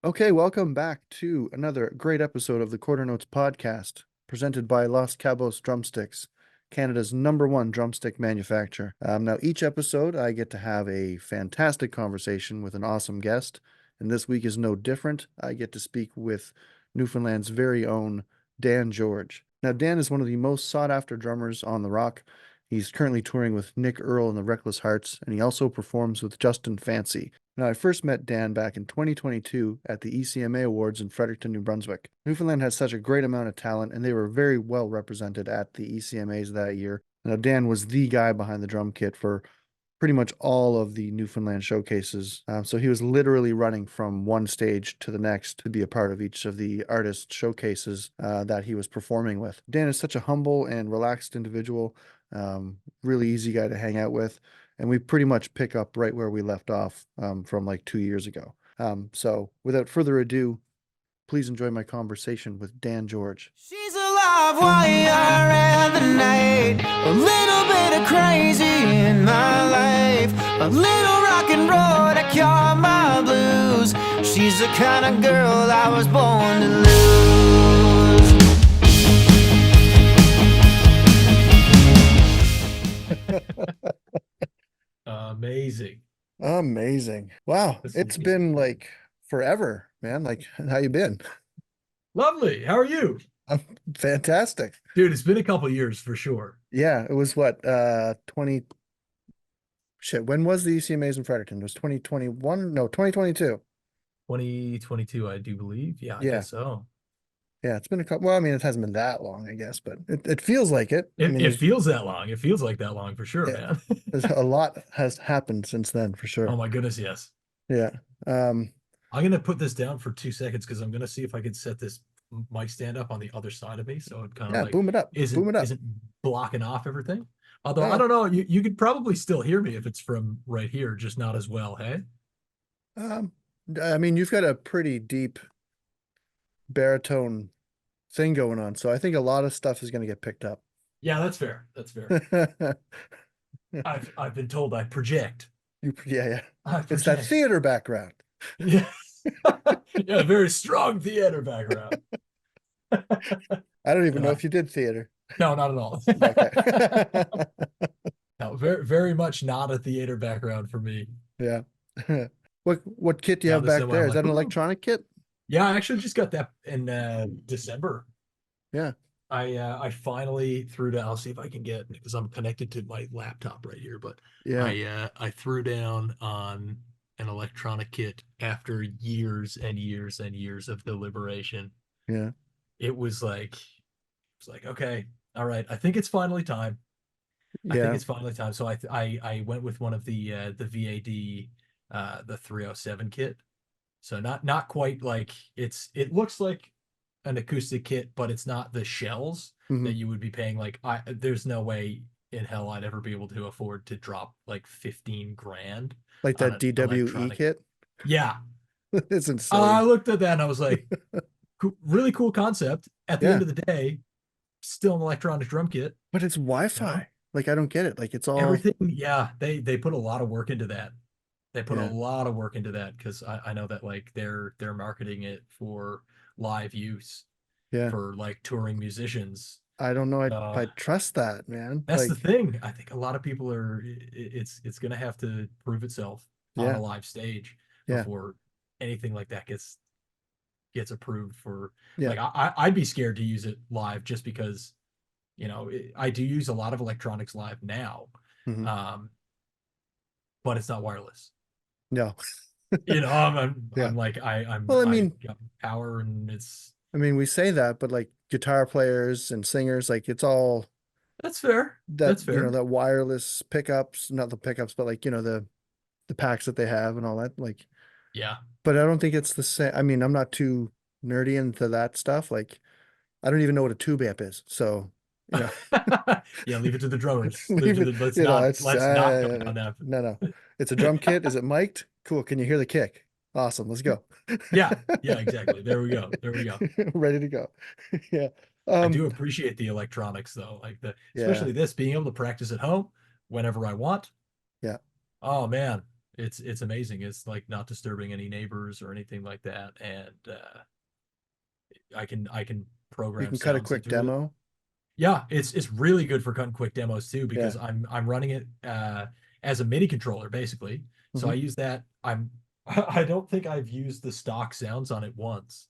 Okay, welcome back to another great episode of the Quarter Notes podcast, presented by Los Cabos Drumsticks, Canada's #1 drumstick manufacturer. Now, each episode, I get to have a fantastic conversation with an awesome guest, and this week is no different. I get to speak with Newfoundland's very own Dan George. Now, Dan is one of the most sought-after drummers on the rock. He's currently touring with Nick Earle and the Reckless Hearts, and he also performs with Justin Fancy. Now, I first met Dan back in 2022 at the ECMA Awards in Fredericton, New Brunswick. Newfoundland has such a great amount of talent, and they were very well represented at the ECMAs that year. Now, Dan was the guy behind the drum kit for pretty much all of the Newfoundland showcases. So he was literally running from one stage to the next to be a part of each of the artist showcases that he was performing with. Dan is such a humble and relaxed individual, really easy guy to hang out with. And we pretty much pick up right where we left off from like 2 years ago. So without further ado, please enjoy my conversation with Dan George. She's a live wire in the night, a little bit of crazy in my life, a little rock and roll to cure my blues. She's the kind of girl I was born to lose. Amazing. Amazing. Wow. It's been like forever, man. Like, how you been? Lovely. How are you? I'm fantastic. Dude, it's been a couple years for sure. Yeah, it was what, 20 shit. When was the ECMAs in Fredericton? It was 2021? No, 2022. 2022, I do believe. Yeah, I Yeah. guess so. Yeah, it's been a couple. Well, I mean, it hasn't been that long, I guess, but it feels like it. I mean, It feels that long. It feels like that long for sure, yeah, man. there's a lot has happened since then for sure. Oh my goodness, yes. Yeah. I'm gonna put this down for 2 seconds because I'm gonna see if I can set this mic stand up on the other side of me so it kind of Yeah, like boom it up. Boom it up. isn't blocking off everything. Although I don't know, you could probably still hear me if it's from right here, just not as well, hey? I mean, you've got a pretty deep baritone thing going on, so I think a lot of stuff is going to get picked up. Yeah, that's fair. That's fair. I've been told I project. Yeah. I It's that project. theater background. Yeah. Yeah, very strong theater background. I don't even know if you did theater. No, not at all. Okay. No, very much not a theater background for me. Yeah. What kit do you Now have this back time there? I'm Is like, that an "Ooh." electronic kit? Yeah, I actually just got that in December. Yeah. I finally threw down. I'll see if I can get because I'm connected to my laptop right here, but Yeah. I threw down on an electronic kit after years and years and years of deliberation. Yeah. It was like okay, all right, I think it's finally time. I think Yeah. it's finally time. So I went with one of the VAD the 307 kit. So not quite like it looks like an acoustic kit, but it's not the shells Mhm. that you would be paying. Like there's no way in hell I'd ever be able to afford to drop like 15 grand Like on that an DWE electronic. kit. Yeah. It's I insane. looked at that and I was like, really cool concept. At the Yeah. end of the day, still an electronic drum kit. But it's You know? Wi-Fi. Like, I don't get it. Like, it's all, Everything, yeah, they put a lot of work into that. They put a yeah. lot of work into that because I know that like they're marketing it for live use Yeah. for like touring musicians. I don't know if Uh, I trust that, man. that's the Like, thing. I think a lot of people are it's gonna have to prove itself on a yeah. live stage Yeah. before anything like that gets approved for Yeah. like I'd be scared to use it live just because I do use a lot of electronics live now. Mhm. Um, but it's not wireless. No. I'm Yeah. like Well, I got power and I mean, we say that, but like guitar players and singers, like it's all that's fair. that, That's fair. that wireless pickups, not the pickups, but like, the packs that they have and all that. Like, Yeah. but I don't think it's the same. I mean, I'm not too nerdy into that stuff. Like, I don't even know what a tube amp is. So, you know, Yeah, leave it to the drummers. leave it, it's, Let's not go down that. no. It's a drum kit. Is it mic'd? Cool. Can you hear the kick? Awesome. Let's go. Yeah, yeah, exactly. There we go. There we go. Ready to go. Yeah. I do appreciate the electronics though, like Yeah. especially this being able to practice at home whenever I want. Yeah. Oh man, It's amazing. It's like not disturbing any neighbors or anything like that, and I can You program can cut a sounds quick into it. demo. Yeah, it's really good for cutting quick demos too Yeah. because I'm running it as a MIDI controller basically. So I Hmm. use that. I don't think I've used the stock sounds on it once.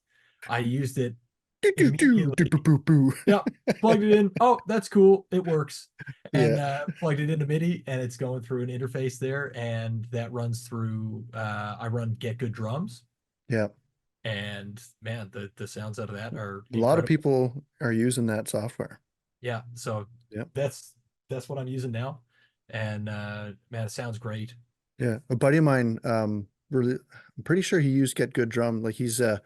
I used it Do, do, do, do, boo, immediately. boo, boo. Yeah, plugged it in. Oh, that's cool. It works. And Yeah. plugged it into MIDI and it's going through an interface there and that runs through I run Get Good Drums Yeah. and man, the sounds out of that are A lot of incredible. people are using that software. Yeah, so Yeah. that's that's what I'm using now. And man, it sounds great. Yeah. A buddy of mine, really, I'm pretty sure he used Get Good Drum. Like he's a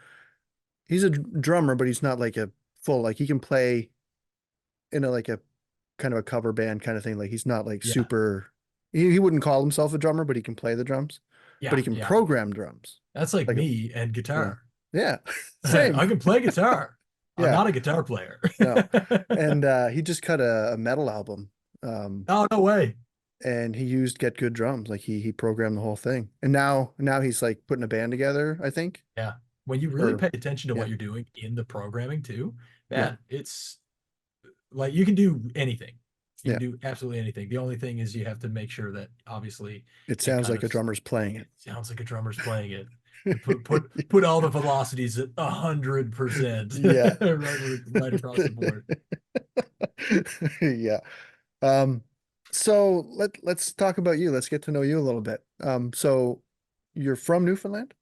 drummer, but he's not like a full, like he can play in a like a kind of a cover band kind of thing. Like he's not like Yeah, super, he wouldn't call himself a drummer, but he can play the drums, but yeah, he can yeah. program drums. That's like Like, me and yeah. guitar. Yeah. Same. I can play guitar. I'm Yeah. not a guitar player. No. And he just cut a metal album. Um, Oh, no way. and he used Get Good Drums. Like he programmed the whole thing. And now he's like putting a band together, I think. Yeah. When you really Or pay attention to yeah. what you're doing in the programming too, Yeah. man, it's like you can do anything. You Yeah. can do absolutely anything. The only thing is you have to make sure that obviously It it sounds kind like of a drummer's playing it it. sounds like a drummer's playing it. And put all the velocities at 100% Yeah. right across the board. Yeah. Um, so let's talk about you. Let's get to know you a little bit. So you're from Newfoundland?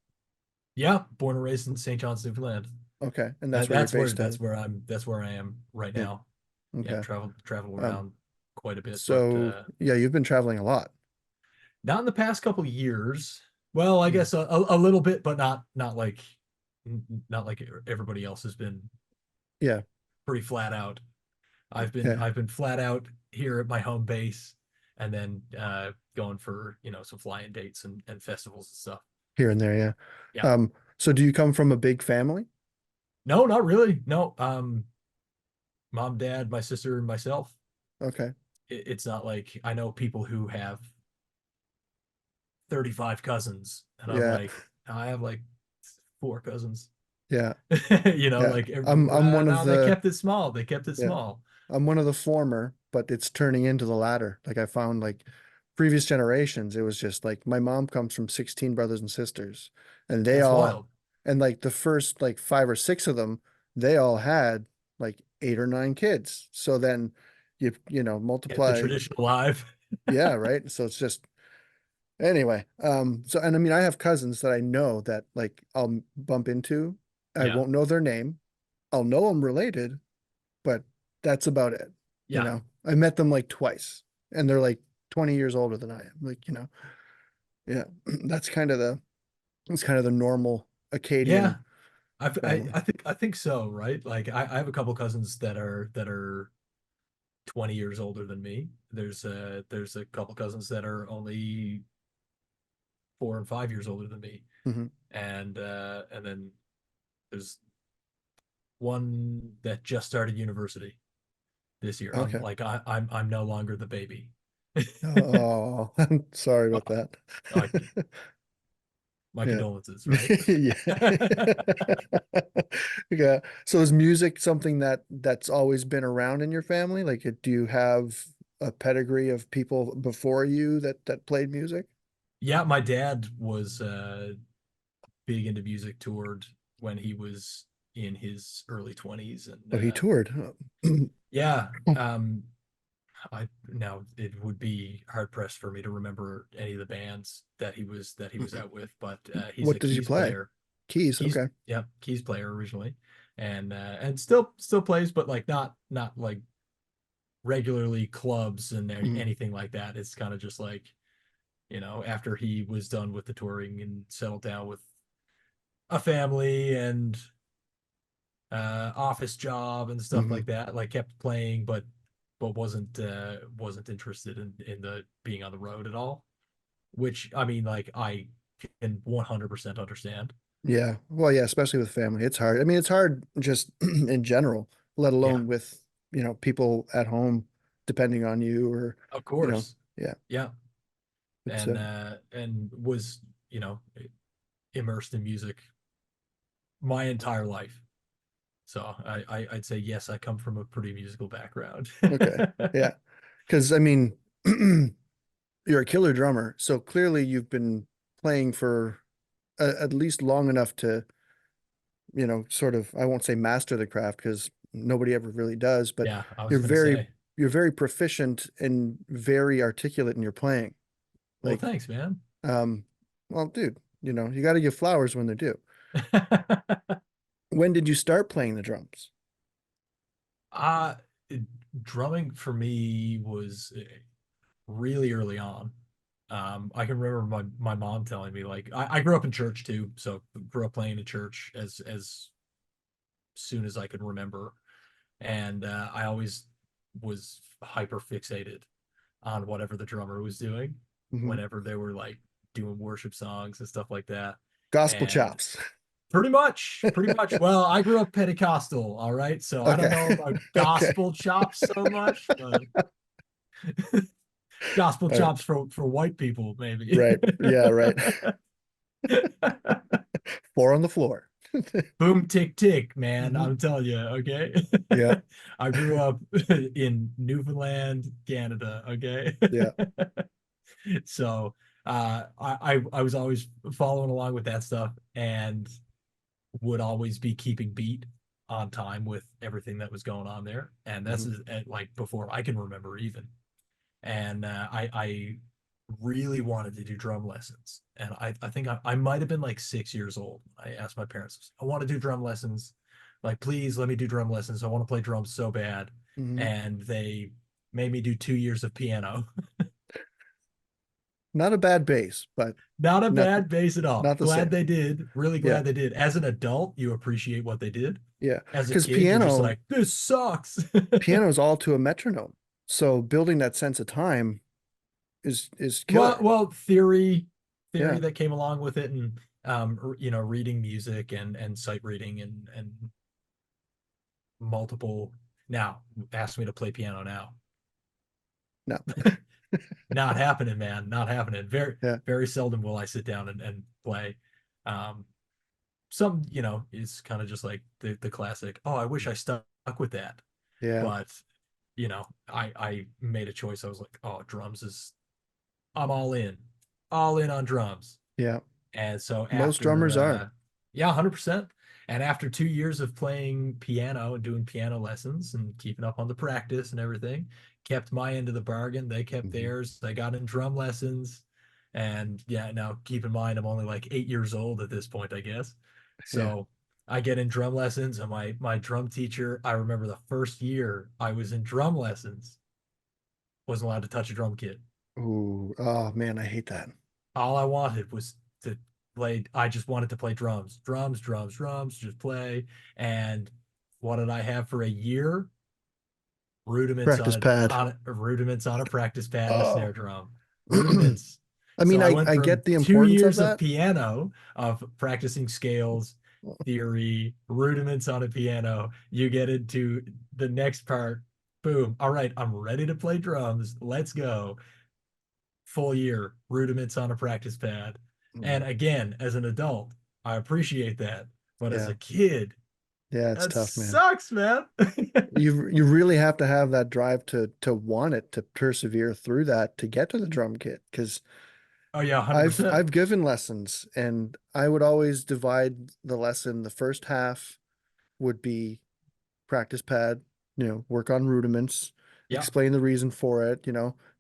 Yeah, born and raised in St. John's, Newfoundland. Okay, and that's where you're based out of. That's where I am right Yeah. now. Yeah, Okay. travel Um, around quite a bit, but so yeah, you've been traveling a lot. not in the past couple years. Well, I Mm. guess a little bit, but not like everybody else has been Yeah. pretty flat out. Yeah. I've been flat out here at my home base, and then going for some flying dates and festivals and stuff. Here and there, yeah. Yeah. So do you come from a big family? No, not really. No. Mom, dad, my sister, and myself. Okay. It's not like I know people who have 35 cousins, and I'm Yeah. like, I have like 4 cousins. Yeah. Yeah. Like I'm one of no, they the kept it small. They kept it yeah. small. I'm one of the former, but it's turning into the latter. Like I found like previous generations, it was just like my mom comes from 16 brothers and sisters, and they That's all wild. and like the first like five or six of them, they all had like 8 or 9 kids. So then you Kept the multiply, tradition alive. yeah, right? So it's just anyway. So and I mean I have cousins that I know that like I'll bump into. I Yeah, won't know their name. I'll know I'm related, but that's about it. yeah, I met them like twice and they're like 20 years older than I am. Like, yeah, that's kind of the normal yeah. Acadian family. I think so, right? Like I have a couple cousins that are 20 years older than me. There's a couple cousins that are only 4 and 5 years older than me, Hmm. and then there's one that just started university this year. Okay. I'm no longer the baby. Oh, I'm sorry about Like that. my Yeah. condolences, right? Yeah. Yeah. So is music something that's always been around in your family? Like, do you have a pedigree of people before you that played music? Yeah, my dad was big into music, toured when he was in his early 20s, and Oh, he toured. yeah, I now it would be hard pressed for me to remember any of the bands that he was out with, but he's What a does he keys play? player. Keys. Okay. Yeah, keys player originally, and still plays, but like not like regularly clubs and Mhm. anything like that. It's kind of just like after he was done with the touring and settled down with a family and office job and stuff Mhm. like that, like kept playing, but wasn't interested in the being on the road at all, which I mean, like I can 100% understand. Yeah. Well, yeah, especially with family. It's hard. I mean, it's hard just in general, let Yeah, alone with, people at home depending on you or, of you know, course. yeah. Yeah, So and was, immersed in music my entire life. So I'd say yes, I come from a pretty musical background. okay, yeah, because I mean, you're a killer drummer, so clearly you've been playing for at least long enough to, sort of, I won't say master the craft because nobody ever really does, but Yeah, I was you're gonna very say. you're very proficient and very articulate in your playing. Well, Like, thanks, man. um, well, dude, you got to give flowers when they're due. When did you start playing the drums? uh Drumming for me was really early on. I can remember my mom telling me, like, I grew up in church too, so grew up playing in church as soon as I could remember, and I always was hyper fixated on whatever the drummer was doing Mhm. whenever they were like doing worship songs and stuff like that. Gospel And chops. pretty much. Well, I grew up Pentecostal, all right, so I don't Okay. know about Okay. gospel chops so much, but gospel All right. chops for white people, maybe. Right. Yeah, right. Four on the floor. Boom tick tick, man. Mhm. I'm telling you, okay. Yeah. I grew up in Newfoundland, Canada, okay. Yeah. So I was always following along with that stuff and would always be keeping beat on time with everything that was going on there. And that's Mhm. like before I can remember even. And I really wanted to do drum lessons. And I think I might have been like 6 years old. I asked my parents, I want to do drum lessons. Like, please let me do drum lessons. I want to play drums so bad. Mhm. And they made me do 2 years of piano. Not a bad base, but Not a not bad base at all. not the Glad same. they did. Really Yeah. glad they did. As an adult, you appreciate what they did. Yeah. As a Because kid, you're just piano like, this sucks. piano is all to a metronome. So building that sense of time is well, killer. well, theory Yeah. that came along with it, and reading music and sight reading and multiple. Now, ask me to play piano now. No. Not happening, man. Not happening. Very, Yeah. very seldom will I sit down and play. Um, some, it's kind of just like the classic. Oh, I wish I stuck with that. Yeah. But, I made a choice. I was like, oh, drums is, I'm all in on drums. Yeah. And so Most after, drummers are. yeah, 100%. And after 2 years of playing piano and doing piano lessons and keeping up on the practice and everything, kept my end of the bargain. They kept Mhm. theirs. I got in drum lessons. And yeah, now keep in mind, I'm only like 8 years old at this point, I guess. Yeah. So I get in drum lessons, and my drum teacher, I remember the first year I was in drum lessons, wasn't allowed to touch a drum kit. Ooh. Oh man, I hate that. All I wanted was to play. I just wanted to play drums, drums, drums, drums, just play. And what did I have for a year? Rudiments Practice pad. rudiments on a practice pad and a snare Oh. drum. I Rudiments. mean, So I went I from get the two importance of years of that. piano, of practicing scales, theory, rudiments on a piano. You get into the next part. Boom. All right, I'm ready to play drums. Let's go. Full year, rudiments on a practice pad. And Mm. again, as an adult, I appreciate that. But as Yeah. a kid, Yeah, it's that tough, man. sucks, man. You really have to have that drive to want it, to persevere through that to get to the drum kit. Because Oh yeah, I've 100%. I've given lessons and I would always divide the lesson. The first half would be practice pad, work on rudiments, Yeah. explain the reason for it,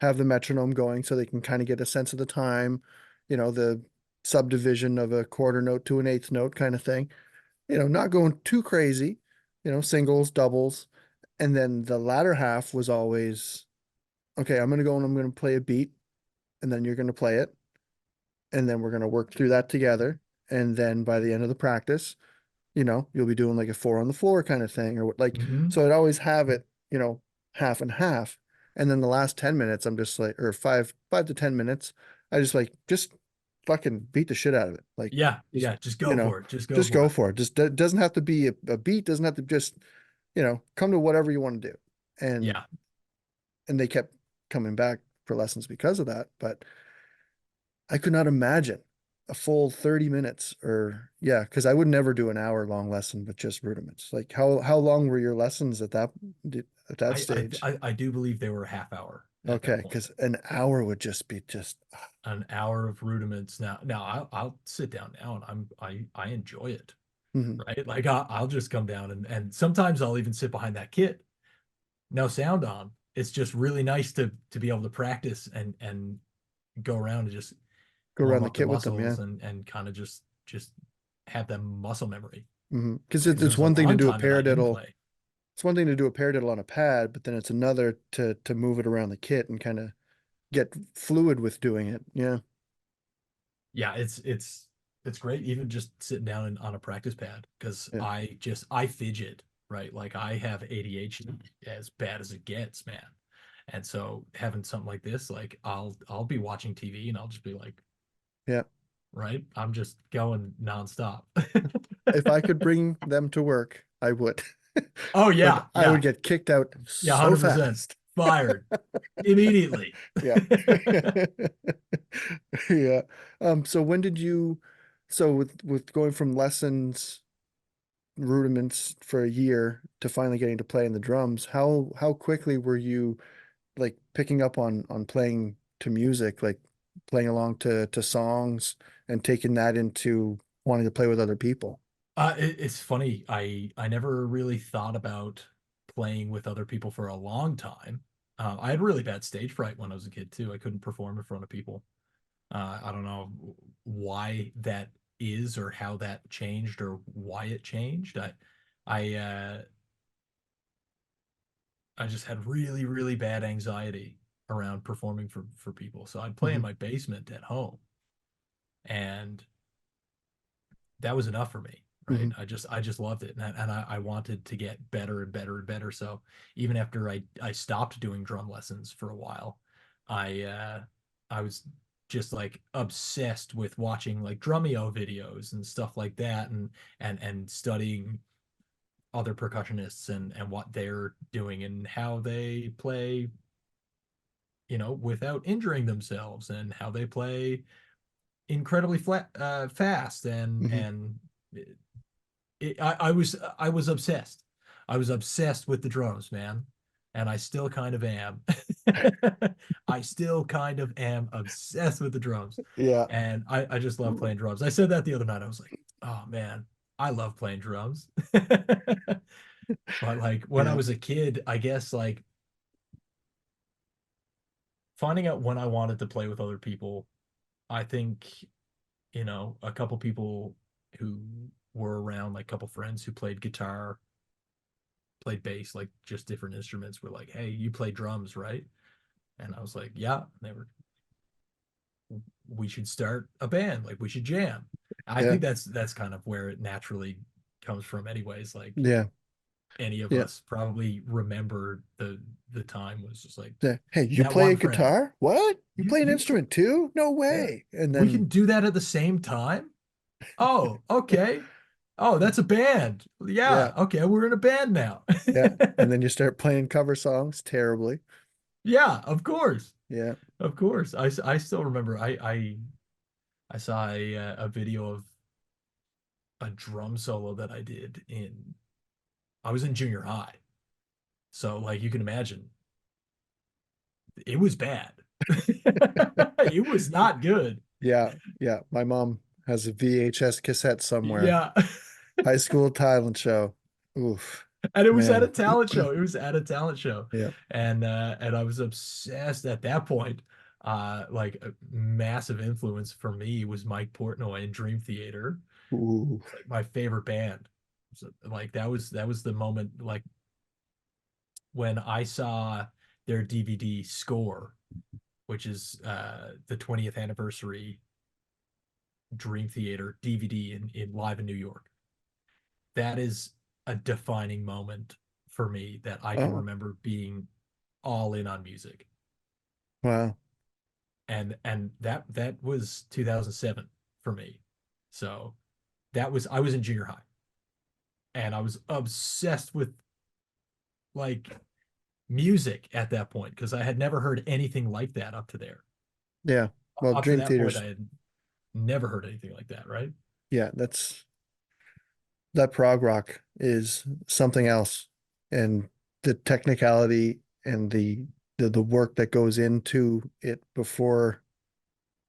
have the metronome going so they can kind of get a sense of the time, the subdivision of a quarter note to an eighth note kind of thing, not going too crazy, singles, doubles. And then the latter half was always, okay, I'm going to go and I'm going to play a beat and then you're going to play it. And then we're going to work through that together. And then by the end of the practice, you'll be doing like a four on the floor kind of thing or what, like, Hmm. so I'd always have it, half and half. And then the last 10 minutes, I'm just like, or 5 to 10 minutes, I just fucking beat the shit out of it. Like, Yeah. just, Yeah. Just go for it. Just go just go for it. for it. Just doesn't have to be a beat, doesn't have to just, come to whatever you want to do. And, Yeah. and they kept coming back for lessons because of that. But I could not imagine a full 30 minutes or yeah, because I would never do an hour long lesson with just rudiments. Like how long were your lessons at that stage? I do believe they were a half hour at Okay, that point. because an hour would just be just An hour of rudiments. Now I'll sit down now and I enjoy it, mhm. right? Like I'll just come down and sometimes I'll even sit behind that kit, no sound on. It's just really nice to be able to practice and go around and just Go warm around the up the kit with them, yeah. muscles and kind of just have that muscle memory Because because it it's was a one thing to long do a time that I didn't paradiddle. play. It's one thing to do a paradiddle on a pad, but then it's another to move it around the kit and kind of get fluid with doing it. Yeah, Yeah, it's great even just sitting down on a practice pad because yeah. I fidget, right? Like I have ADHD as bad as it gets, man. And so having something like this, like I'll be watching TV and I'll just be like, Yeah. right, I'm just going nonstop. If I could bring them to work, I would. Oh But yeah, I would yeah, get kicked out yeah, so 100% fast. fired immediately. Yeah. Yeah. So when did you, so with going from lessons, rudiments for a year to finally getting to play in the drums, how quickly were you like picking up on playing to music, like playing along to songs and taking that into wanting to play with other people? It's funny. I never really thought about playing with other people for a long time. I had really bad stage fright when I was a kid too. I couldn't perform in front of people. I don't know why that is or how that changed or why it changed. I uh, I just had really bad anxiety around performing for people. So I'd play in Hmm. my basement at home, and that was enough for me, right? Hmm. I just loved it, and I wanted to get better and better and better. So even after I stopped doing drum lessons for a while, I was just like obsessed with watching like drumeo videos and stuff like that, and studying other percussionists and what they're doing and how they play, without injuring themselves, and how they play incredibly fast Hmm. and I was obsessed. I was obsessed with the drums, man, and I still kind of am. I still kind of am obsessed with the drums, Yeah. and I just love playing drums. I said that the other night. I was like, oh man, I love playing drums. But like when I Yeah. was a kid, I guess like finding out when I wanted to play with other people, I think, a couple people who were around, like a couple friends who played guitar, played bass, like just different instruments, were like, "Hey, you play drums, right?" And I was like, "Yeah." And they were, "We should start a band. Like, we should jam." I Yeah. think that's kind of where it naturally comes from, anyways. Like Yeah. any of Yeah. us probably remember the time was just like Yeah. Hey, you that play one a friend. guitar? What? You You play an you instrument too? No yeah, way. And we can then do that at the same time. Oh, okay. Oh, that's a band. yeah, Yeah. Okay, we're in a band now. yeah. And then you start playing cover songs terribly. Yeah, of course. Yeah. Of course. I still remember I saw a video of a drum solo that I did in I was in junior high. So like you can imagine, it was bad. It was not good. Yeah. Yeah. My mom has a VHS cassette somewhere. Yeah. High school talent show. Oof, And it was at a man. talent show. It was at a talent show. Yeah. And I was obsessed at that point. Like a massive influence for me was Mike Portnoy in Dream Theater. Ooh. It's like my favorite band. So, like that was the moment, like when I saw their DVD Score, which is the 20th anniversary Dream Theater DVD in live in New York. That is a defining moment for me that I can Oh, remember being all in on music. wow. And that was 2007 for me. So that was I was in junior high and I was obsessed with like music at that point because I had never heard anything like that up to there. Yeah. Well, Up to Dream that point, Theater's I had never heard anything like that, right? yeah, that prog rock is something else. And the technicality and the work that goes into it before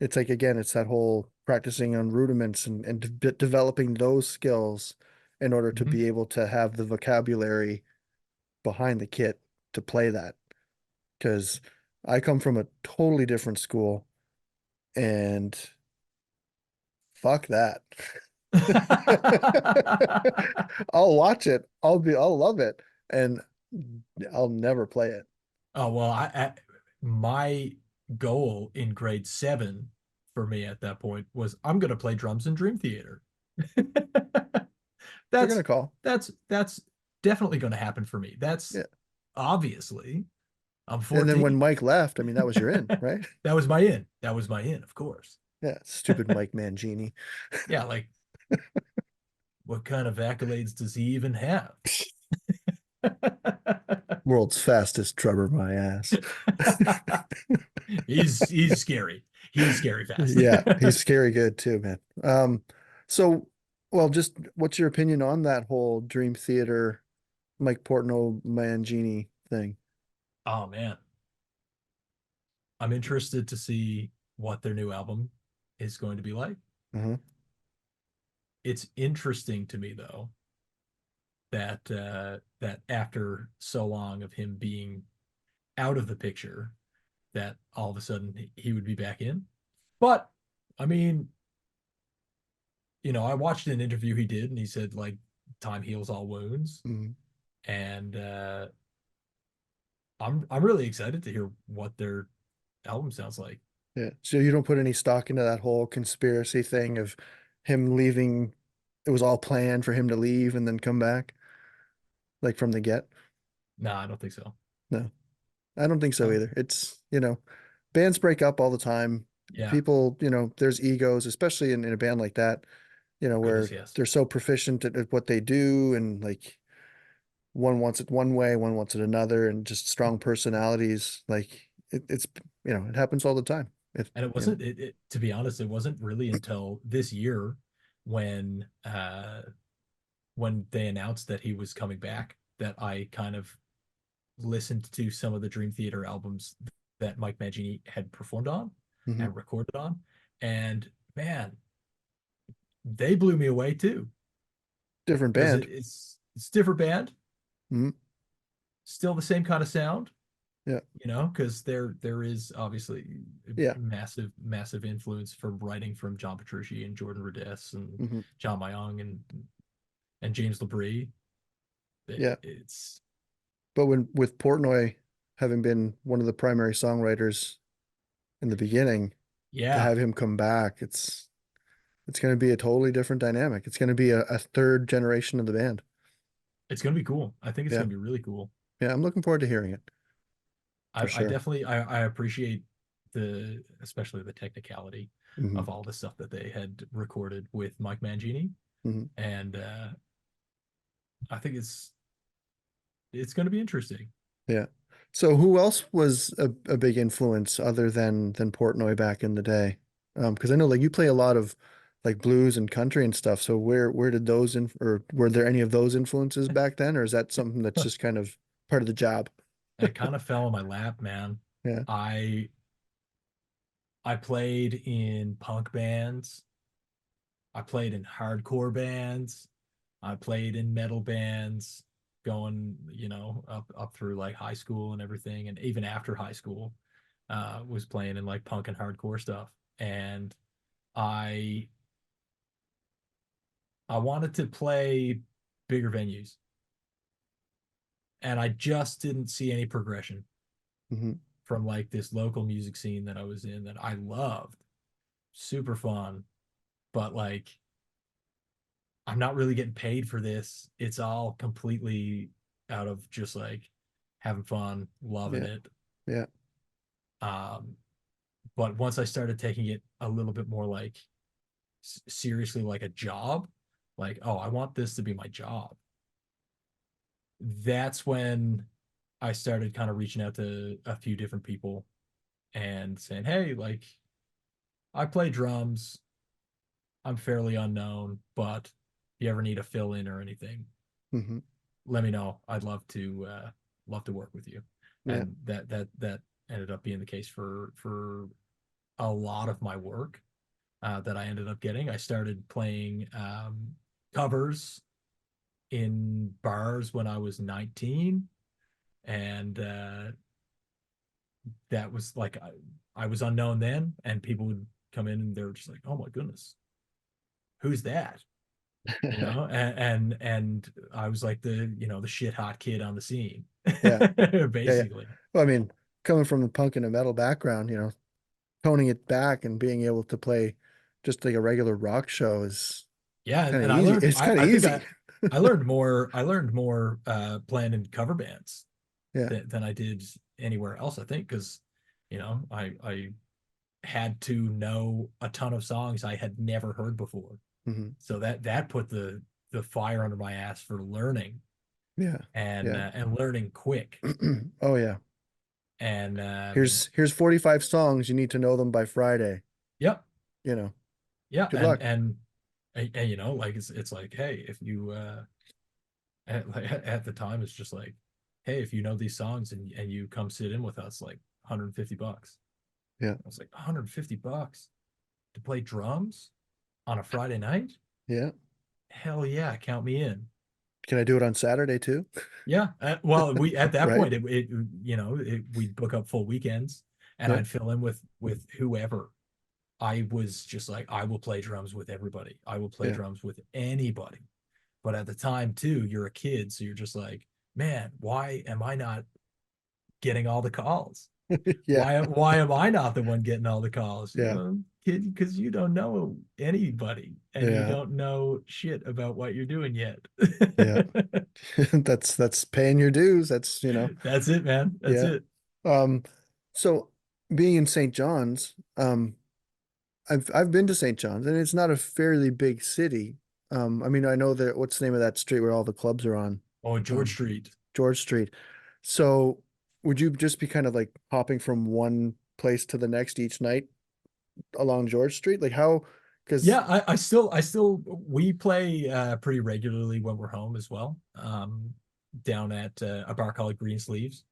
it's like again, it's that whole practicing on rudiments and developing those skills in order to Mhm. be able to have the vocabulary behind the kit to play that. Because I come from a totally different school and fuck that. I'll watch it. I'll love it. And I'll never play it. Oh well, my goal in grade 7 for me at that point was I'm gonna play drums in Dream Theater. They're That's gonna call. that's definitely gonna happen for me. That's Yeah. obviously I'm And then when 14. Mike left, I mean, that was your in, right? That was my in. That was my in, of course. Yeah, stupid Mike Mangini. Yeah, like what kind of accolades does he even have? World's fastest drummer, my ass. He's scary. He's scary fast. Yeah, he's scary good too, man. So, well, just what's your opinion on that whole Dream Theater, Mike Portnoy, Mangini thing? Oh man, I'm interested to see what their new album is going to be like. Uh-huh. It's interesting to me though that that after so long of him being out of the picture, that all of a sudden he would be back in. But I mean, I watched an interview he did, and he said like time heals all wounds, Mhm. and I'm really excited to hear what their album sounds like. Yeah. So you don't put any stock into that whole conspiracy thing of him leaving. It was all planned for him to leave and then come back, like from the get. No, I don't think so. No, I don't think so No. either. Bands break up all the time. Yeah. People, there's egos, especially in a band like that, Goodness, where yes. they're so proficient at what they do and like one wants it one way, one wants it another, and just strong personalities. Like it happens all the time. And it wasn't to be honest, it wasn't really until this year when when they announced that he was coming back that I kind of listened to some of the Dream Theater albums that Mike Mangini had performed on Mhm. and recorded on. And man, they blew me away too. Different Because band. it's different band, Mhm. still the same kind of sound, Yeah. because there is obviously Yeah. massive influence from writing from John Petrucci and Jordan Rudess and Mhm. John Mayong and James LaBrie. Yeah. It's But with Portnoy having been one of the primary songwriters in the beginning, to yeah, have him come back, it's going to be a totally different dynamic. It's going to be a third generation of the band. it's gonna be cool. I think it's Yeah. gonna be really cool. Yeah. I'm looking forward to hearing it for I sure. definitely I appreciate especially the technicality Hmm. of all the stuff that they had recorded with Mike Mangini, Hmm. and I think it's going to be interesting. Yeah. So who else was a big influence other than Portnoy back in the day? Because I know like you play a lot of like blues and country and stuff. So where did those in or were there any of those influences back then, or is that something that's just kind of part of the job? It kind of fell in my lap, man. Yeah. I I played in punk bands. I played in hardcore bands. I played in metal bands going, up through like high school and everything, and even after high school, was playing in like punk and hardcore stuff. And I I wanted to play bigger venues, and I just didn't see any progression Hmm. from like this local music scene that I was in that I loved. Super fun, but like I'm not really getting paid for this. It's all completely out of just like having fun, loving Yeah. it. Yeah. Um, but once I started taking it a little bit more like seriously, like a job, like, oh, I want this to be my job. That's when I started kind of reaching out to a few different people and saying, hey, like, I play drums. I'm fairly unknown, but if you ever need a fill in or anything, Hmm. let me know. I'd love to work with you. Yeah. And that ended up being the case for a lot of my work that I ended up getting. I started playing covers in bars when I was 19, and that was like I was unknown then, and people would come in and they're just like, "Oh my goodness, who's that?" You know, and I was like the shit hot kid on the scene, Yeah. Yeah. Yeah. basically. Well, I mean, coming from the punk and the metal background, toning it back and being able to play just like a regular rock show is Yeah, kind of and I easy. learned It's kind of I think easy. I learned more playing in cover bands Yeah. than I did anywhere else, I think, because I had to know a ton of songs I had never heard before. Hmm. So that put the fire under my ass for learning Yeah. Yeah. and learning quick. Oh yeah. And Here's 45 songs. You need to know them by Friday. yep, You know, yeah, good luck. and like it's like, hey, if you at the time it's just like, hey, if you know these songs and you come sit in with us, like $150. Yeah. I was like, $150 to play drums on a Friday night? Yeah. Hell yeah, count me in. Can I do it on Saturday too? Yeah. Well, we at that Right? point we'd book up full weekends, and Yeah. I'd fill in with whoever. I was just like, I will play drums with everybody. I will play Yeah. drums with anybody. But at the time too, you're a kid, so you're just like, man, why am I not getting all the calls? Yeah. Why am I not the one getting all the calls? Yeah. Kid, because you don't know anybody and you Yeah. don't know shit about what you're doing yet. Yeah. That's paying your dues. That's it, man. That's Yeah. it. Um, so being in St. John's, I've been to St. John's and it's not a fairly big city. I mean, I know that what's the name of that street where all the clubs are on? Oh, George Um, Street. George Street. So would you just be kind of like hopping from one place to the next each night along George Street? Like how, because Yeah, I still we play pretty regularly when we're home as well. Down at a bar called Green Sleeves,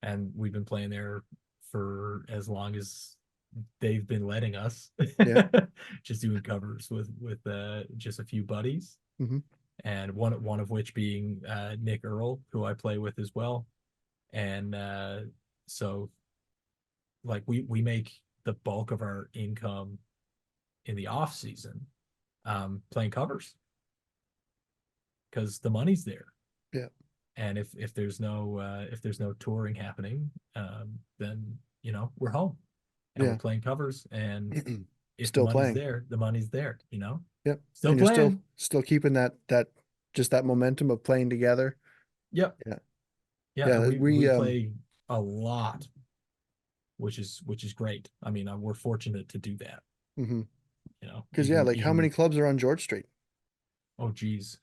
and we've been playing there for as long as they've been letting us. yeah. Just doing covers with just a few buddies, Hmm. and one of which being Nick Earle, who I play with as well. And so like we make the bulk of our income in the off season playing covers because the money's there. Yeah. And if there's no touring happening, then we're home and we're Yeah. playing covers. And if the Still money's playing. there, the money's there. Yep. Still And you're still playing. still keeping that just that momentum of playing together. Yep. Yeah. Yeah. And Yeah. we play a lot, which is great. I mean, we're fortunate to do that. Mhm. Because yeah, like how many Even clubs are on George Street? oh geez,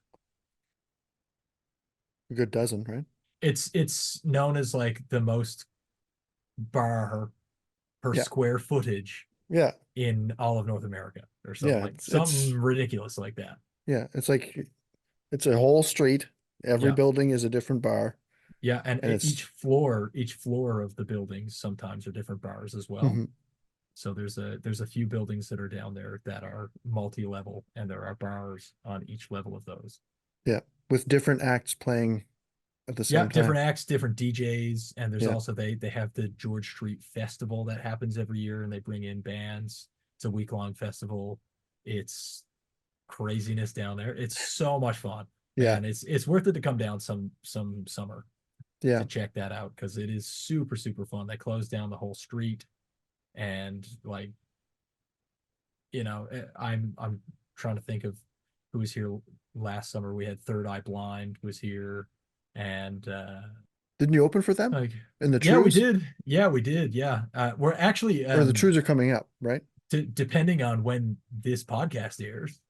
A good dozen, right? it's known as like the most bar per Yeah. square footage Yeah. in all of North America or something Yeah. like It's something ridiculous like that. yeah, it's like it's a whole street. Every Yeah. building is a different bar. Yeah, and And it's each floor of the buildings sometimes are different bars as well. mhm, So there's a few buildings that are down there that are multi-level, and there are bars on each level of those. yeah, with different acts playing at the Yeah, same time. different acts, different DJs, and there's Yeah. also they have the George Street Festival that happens every year, and they bring in bands. It's a week-long festival. It's craziness down there. It's so much fun, Yeah. man. It's worth it to come down some summer Yeah. to check that out because it is super fun. They close down the whole street, and like I'm trying to think of who was here last summer. We had Third Eye Blind was here, and Didn't you open for them like in the yeah, we Trues? did. Yeah, we did. Yeah, we're actually Or the Trues are coming up, right? depending on when this podcast airs.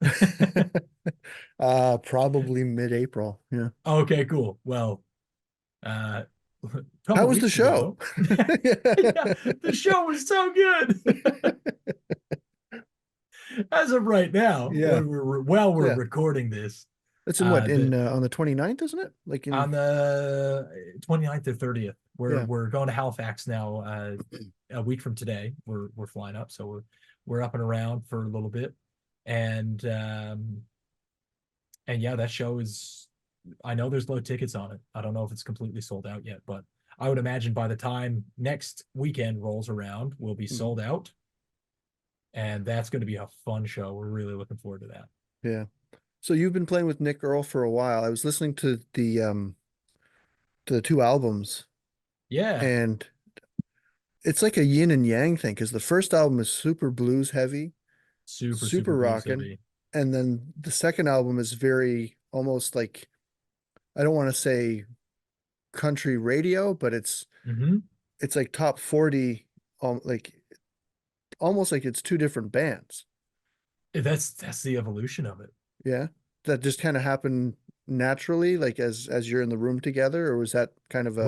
Probably mid-April. Yeah. Okay, cool. Well, a How couple was the weeks show? ago, yeah, the show was so good. As of right now, Yeah. we're Yeah. recording this, It's in what, the in on the 29th, isn't it? Like on in the 29th or 30th. We're yeah. we're going to Halifax now. A week from today, we're flying up, so we're up and around for a little bit, and yeah, that show is. I know there's low tickets on it. I don't know if it's completely sold out yet, but I would imagine by the time next weekend rolls around, we'll be Mhm. sold out, and that's going to be a fun show. We're really looking forward to that. Yeah. So you've been playing with Nick Earle for a while. I was listening to the two albums, Yeah, and it's like a yin and yang thing because the first album is super blues heavy, super super blues rockin', heavy. and then the second album is very almost like, I don't want to say country radio, but Hmm. it's like top 40, like almost like it's two different bands. That's the evolution of it. Yeah. That just kind of happened naturally, like as you're in the room together, or was that kind of a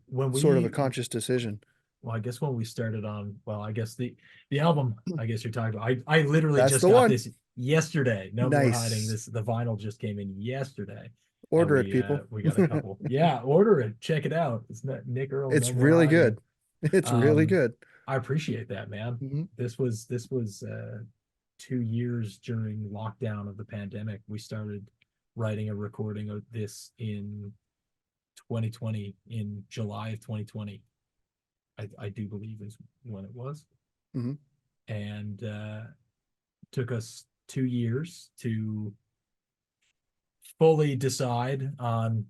When sort of a we conscious decision? well, I guess when we started on, well, I guess the album, I guess you're talking about. I literally That's just the got one. this yesterday. No more hiding. Nice. This the vinyl just came in yesterday, and Order it, people. we got a couple. Yeah, order it. Check it out. It's not Nick Earl. No It's more really hiding. good. It's really Um, good. I appreciate that, man. Mhm. This was 2 years during lockdown of the pandemic. We started writing a recording of this in 2020, in July of 2020. I do believe is when it was. Mhm. And took us 2 years to fully decide on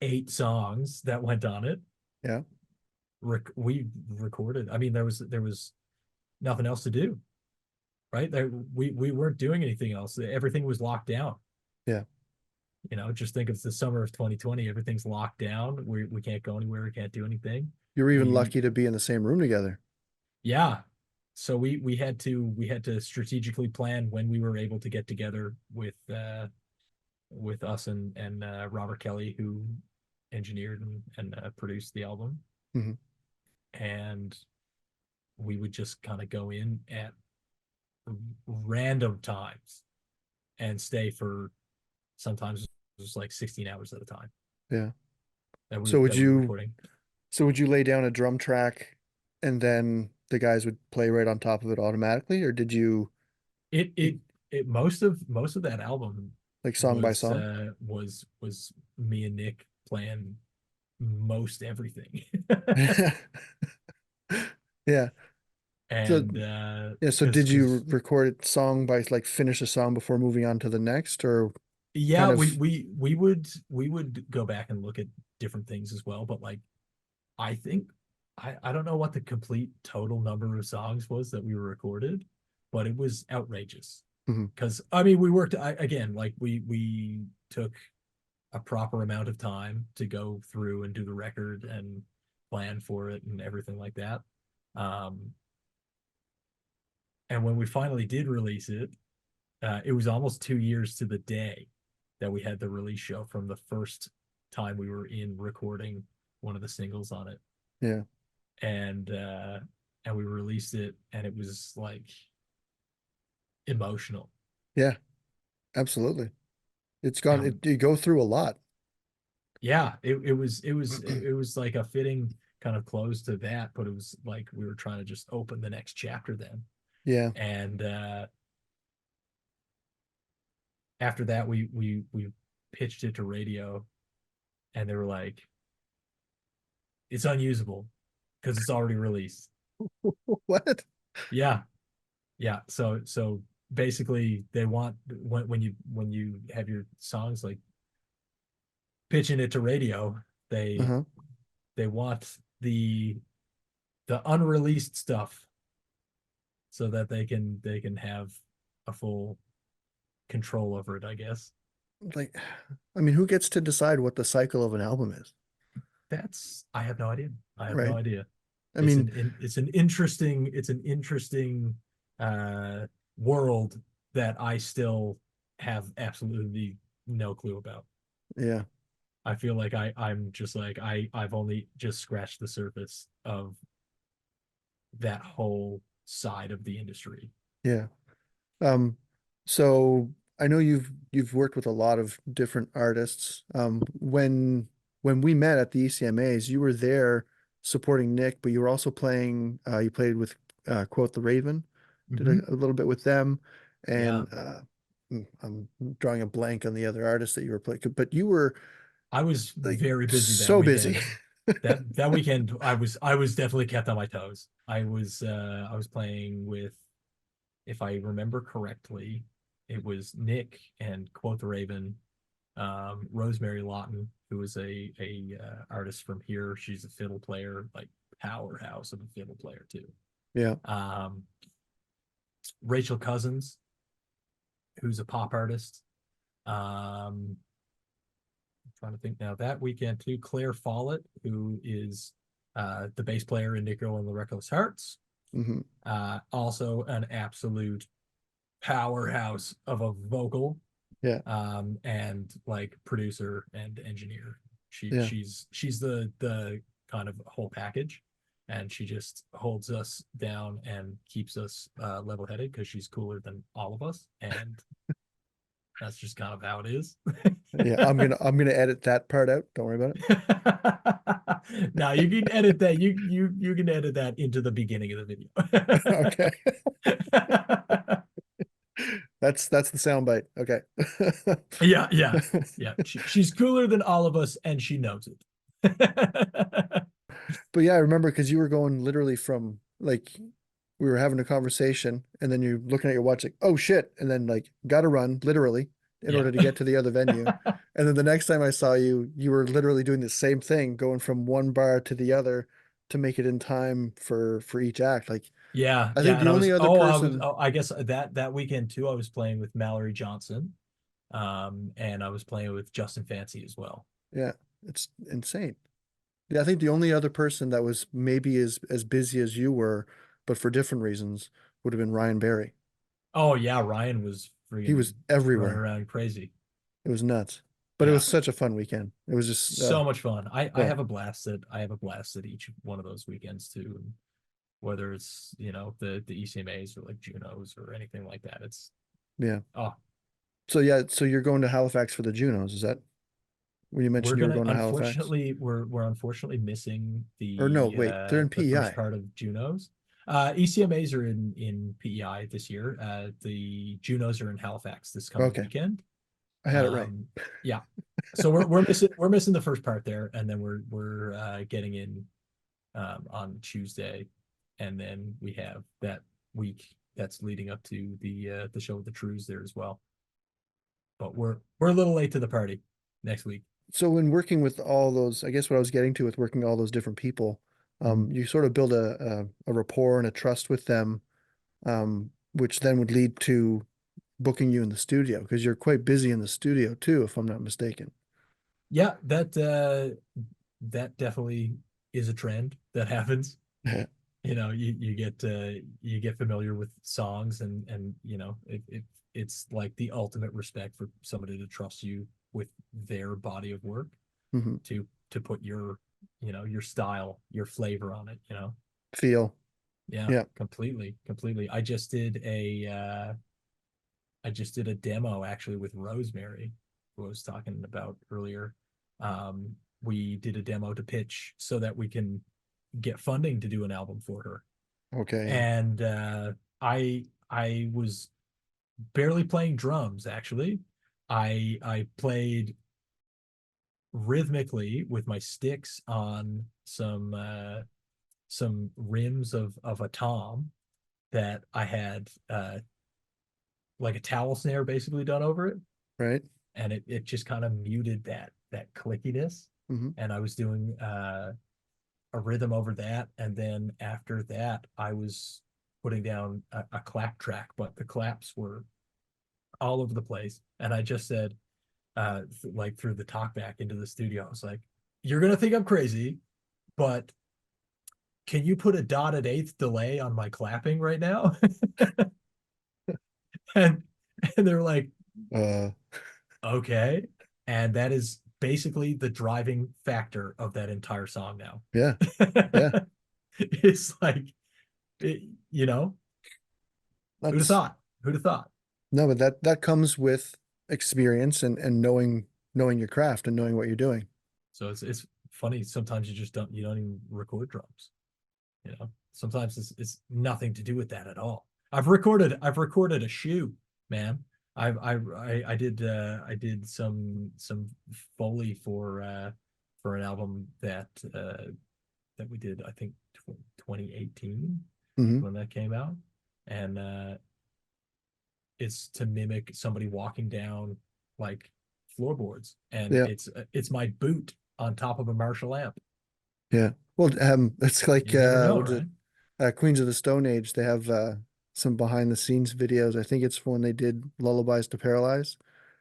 8 songs that went on it. Yeah. We recorded. I mean, there was nothing else to do, right? We weren't doing anything else. Everything was locked down. Yeah. Just think it's the summer of 2020. Everything's locked down. We can't go anywhere. We can't do anything. You were even We lucky to be in the same room together. Yeah. So we had to strategically plan when we were able to get together with us and Robert Kelly, who engineered and produced the album. Mhm. And we would just kind of go in at random times and stay for sometimes just like 16 hours at a time Yeah. that we So would that we were you recording. so would you lay down a drum track and then the guys would play right on top of it automatically, or did you It it it most of that album like song by was song? was me and Nick playing most everything. Yeah. So And yeah, so did you because record it song by like finish a song before moving on to the next, or yeah, kind we of we we would go back and look at different things as well, but like I think I don't know what the complete total number of songs was that we recorded, but it was outrageous. Mhm. Because I mean, we worked again, like we took a proper amount of time to go through and do the record and plan for it and everything like that. Um, and when we finally did release it, it was almost 2 years to the day that we had the release show from the first time we were in recording one of the singles on it. Yeah. And we released it, and it was like emotional. Yeah, absolutely. It's gone, And you go through a lot. yeah, it was like a fitting kind of close to that, but it was like we were trying to just open the next chapter then. Yeah. And after that, we pitched it to radio, and they were like, it's unusable because it's already released. What? Yeah, yeah. So basically, they want when you have your songs like pitching it to radio, they Uh-huh. they want the unreleased stuff so that they can have a full control over it, I guess. Like, I mean, who gets to decide what the cycle of an album is, That's I have no idea. I have no right? idea. I It's mean, an interesting world that I still have absolutely no clue about. yeah, I feel like I'm just like I've only just scratched the surface of that whole side of the industry. yeah. Um, so I know you've worked with a lot of different artists. When we met at the ECMAs, you were there supporting Nick, but you were also playing. You played with Quote the Raven, did Hmm. a little bit with them, Yeah. and I'm drawing a blank on the other artists that you were playing. But you were I was like very busy that so busy. weekend. That weekend I was definitely kept on my toes. I was playing with, if I remember correctly, it was Nick and Quote the Raven, Rosemary Lawton, who is a artist from here. She's a fiddle player, like powerhouse of a fiddle player too. Yeah. Um, Rachel Cousins, who's a pop artist. I'm trying to think now. That weekend too, Claire Follett, who is the bass player in Nick Earle and the Reckless Hearts. Hmm. Also an absolute powerhouse of a vocal, Yeah. and like producer and engineer. Yeah. She's the kind of whole package, and she just holds us down and keeps us level headed because she's cooler than all of us, and that's just kind of how it is. Yeah. I'm gonna edit that part out. Don't worry about Now you can edit that. You can edit that into the beginning of the it. Okay. video. That's the soundbite. Okay. Yeah, yeah, yeah. She's cooler than all of us, and she knows it. But yeah, I remember because you were going literally from like we were having a conversation and then you're looking at your watch like, oh shit, and then like gotta run literally in Yeah. order to get to the other venue. And then the next time I saw you, you were literally doing the same thing, going from one bar to the other to make it in time for each act. Like Yeah, I yeah. think And the only other person, I guess that weekend too, I was playing with Mallory Johnson. And I was playing with Justin Fancy as well. yeah, it's insane. Yeah, I think the only other person that was maybe as busy as you were, but for different reasons, would have been Ryan Barry. Oh yeah, Ryan was He freaking was running everywhere. around crazy. It was nuts. But it Yeah. was such a fun weekend. It was just So much fun. I yeah, have a blast at each one of those weekends too. And whether it's, the ECMAs or like Junos or anything like that. It's yeah. oh So yeah, so you're going to Halifax for the Junos, is that when you we're mentioned you were gonna going to Halifax? unfortunately we're unfortunately missing Or no, wait, they're in the first PEI. part of Junos. ECMAs are in PEI this year. The Junos are in Halifax this coming Okay, weekend. I had it right. Yeah. So we're missing the first part there, and then we're getting in on Tuesday, and then we have that week that's leading up to the show with the Trues there as well. But we're a little late to the party next week. So when working with all those, I guess what I was getting to with working all those different people, Mhm. you sort of build a rapport and a trust with them, which then would lead to booking you in the studio because you're quite busy in the studio too, if I'm not mistaken. Yeah, that definitely is a trend that happens. You get familiar with songs, and it's like the ultimate respect for somebody to trust you with their body of work Hmm. to put your style, your flavor on it. Feel. Yeah, Yeah. completely. I just did a demo actually with Rosemary, who I was talking about earlier. We did a demo to pitch so that we can get funding to do an album for her. Okay. And I was barely playing drums actually. I played rhythmically with my sticks on some rims of a tom that I had like a towel snare basically done over it, Right. and it just kind of muted that clickiness. Hmm. And I was doing a rhythm over that, and then after that I was putting down a clap track, but the claps were all over the place. And I just said, like through the talk back into the studio, I was like, "You're gonna think I'm crazy, but can you put a dotted eighth delay on my clapping right now?" and and they're like, Uh, "Okay." And that is basically the driving factor of that entire song now. yeah. Yeah. It's like, it, you know, who'd have That's thought? Who'd have thought? No, but that comes with experience and knowing your craft and knowing what you're doing. So it's funny. Sometimes you don't even record drums. You know, sometimes it's nothing to do with that at all. I've recorded a shoe, man. I did some Foley for an album that we did, I think 2018 Hmm. when that came out. And it's to mimic somebody walking down like floorboards, and Yeah. it's my boot on top of a Marshall amp. Yeah. Well, it's like You never know, what is right? it? Queens of the Stone Age. They have some behind the scenes videos. I think it's when they did Lullabies to Paralyze.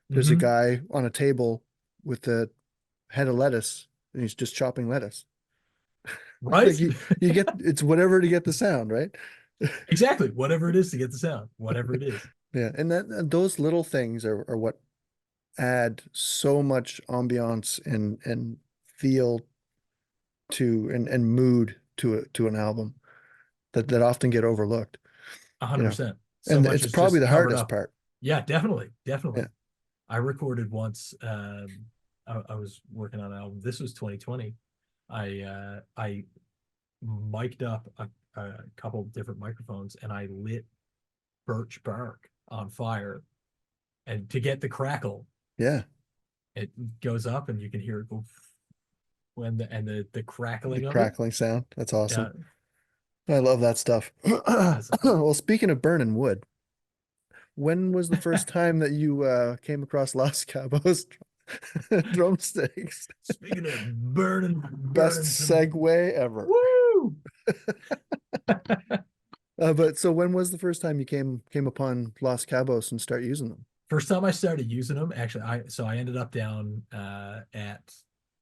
There's a Hmm. guy on a table with a head of lettuce, and he's just chopping lettuce. Right. Like you get it's whatever to get the sound, right? Exactly, whatever it is to get the sound, whatever it is. Yeah, and those little things are what add so much ambiance and feel to and mood to an album that often get overlooked, you know. 100%. So And much it's is probably just the covered hardest up. part. Yeah, definitely, definitely. Yeah. I recorded once. I was working on an album. This was 2020. I mic'd up a couple different microphones, and I lit birch bark on fire, and to get the crackle, Yeah. it goes up, and you can hear it go when the The crackling of it. crackling sound. That's Yeah, awesome. I love that stuff. that's Well, speaking of burning wood, when was the first time that you came across Los Cabos drumsticks? speaking of burning, Best some segue ever. woo. But so when was the first time you came upon Los Cabos and start using them? First time I started using them, actually, I ended up down at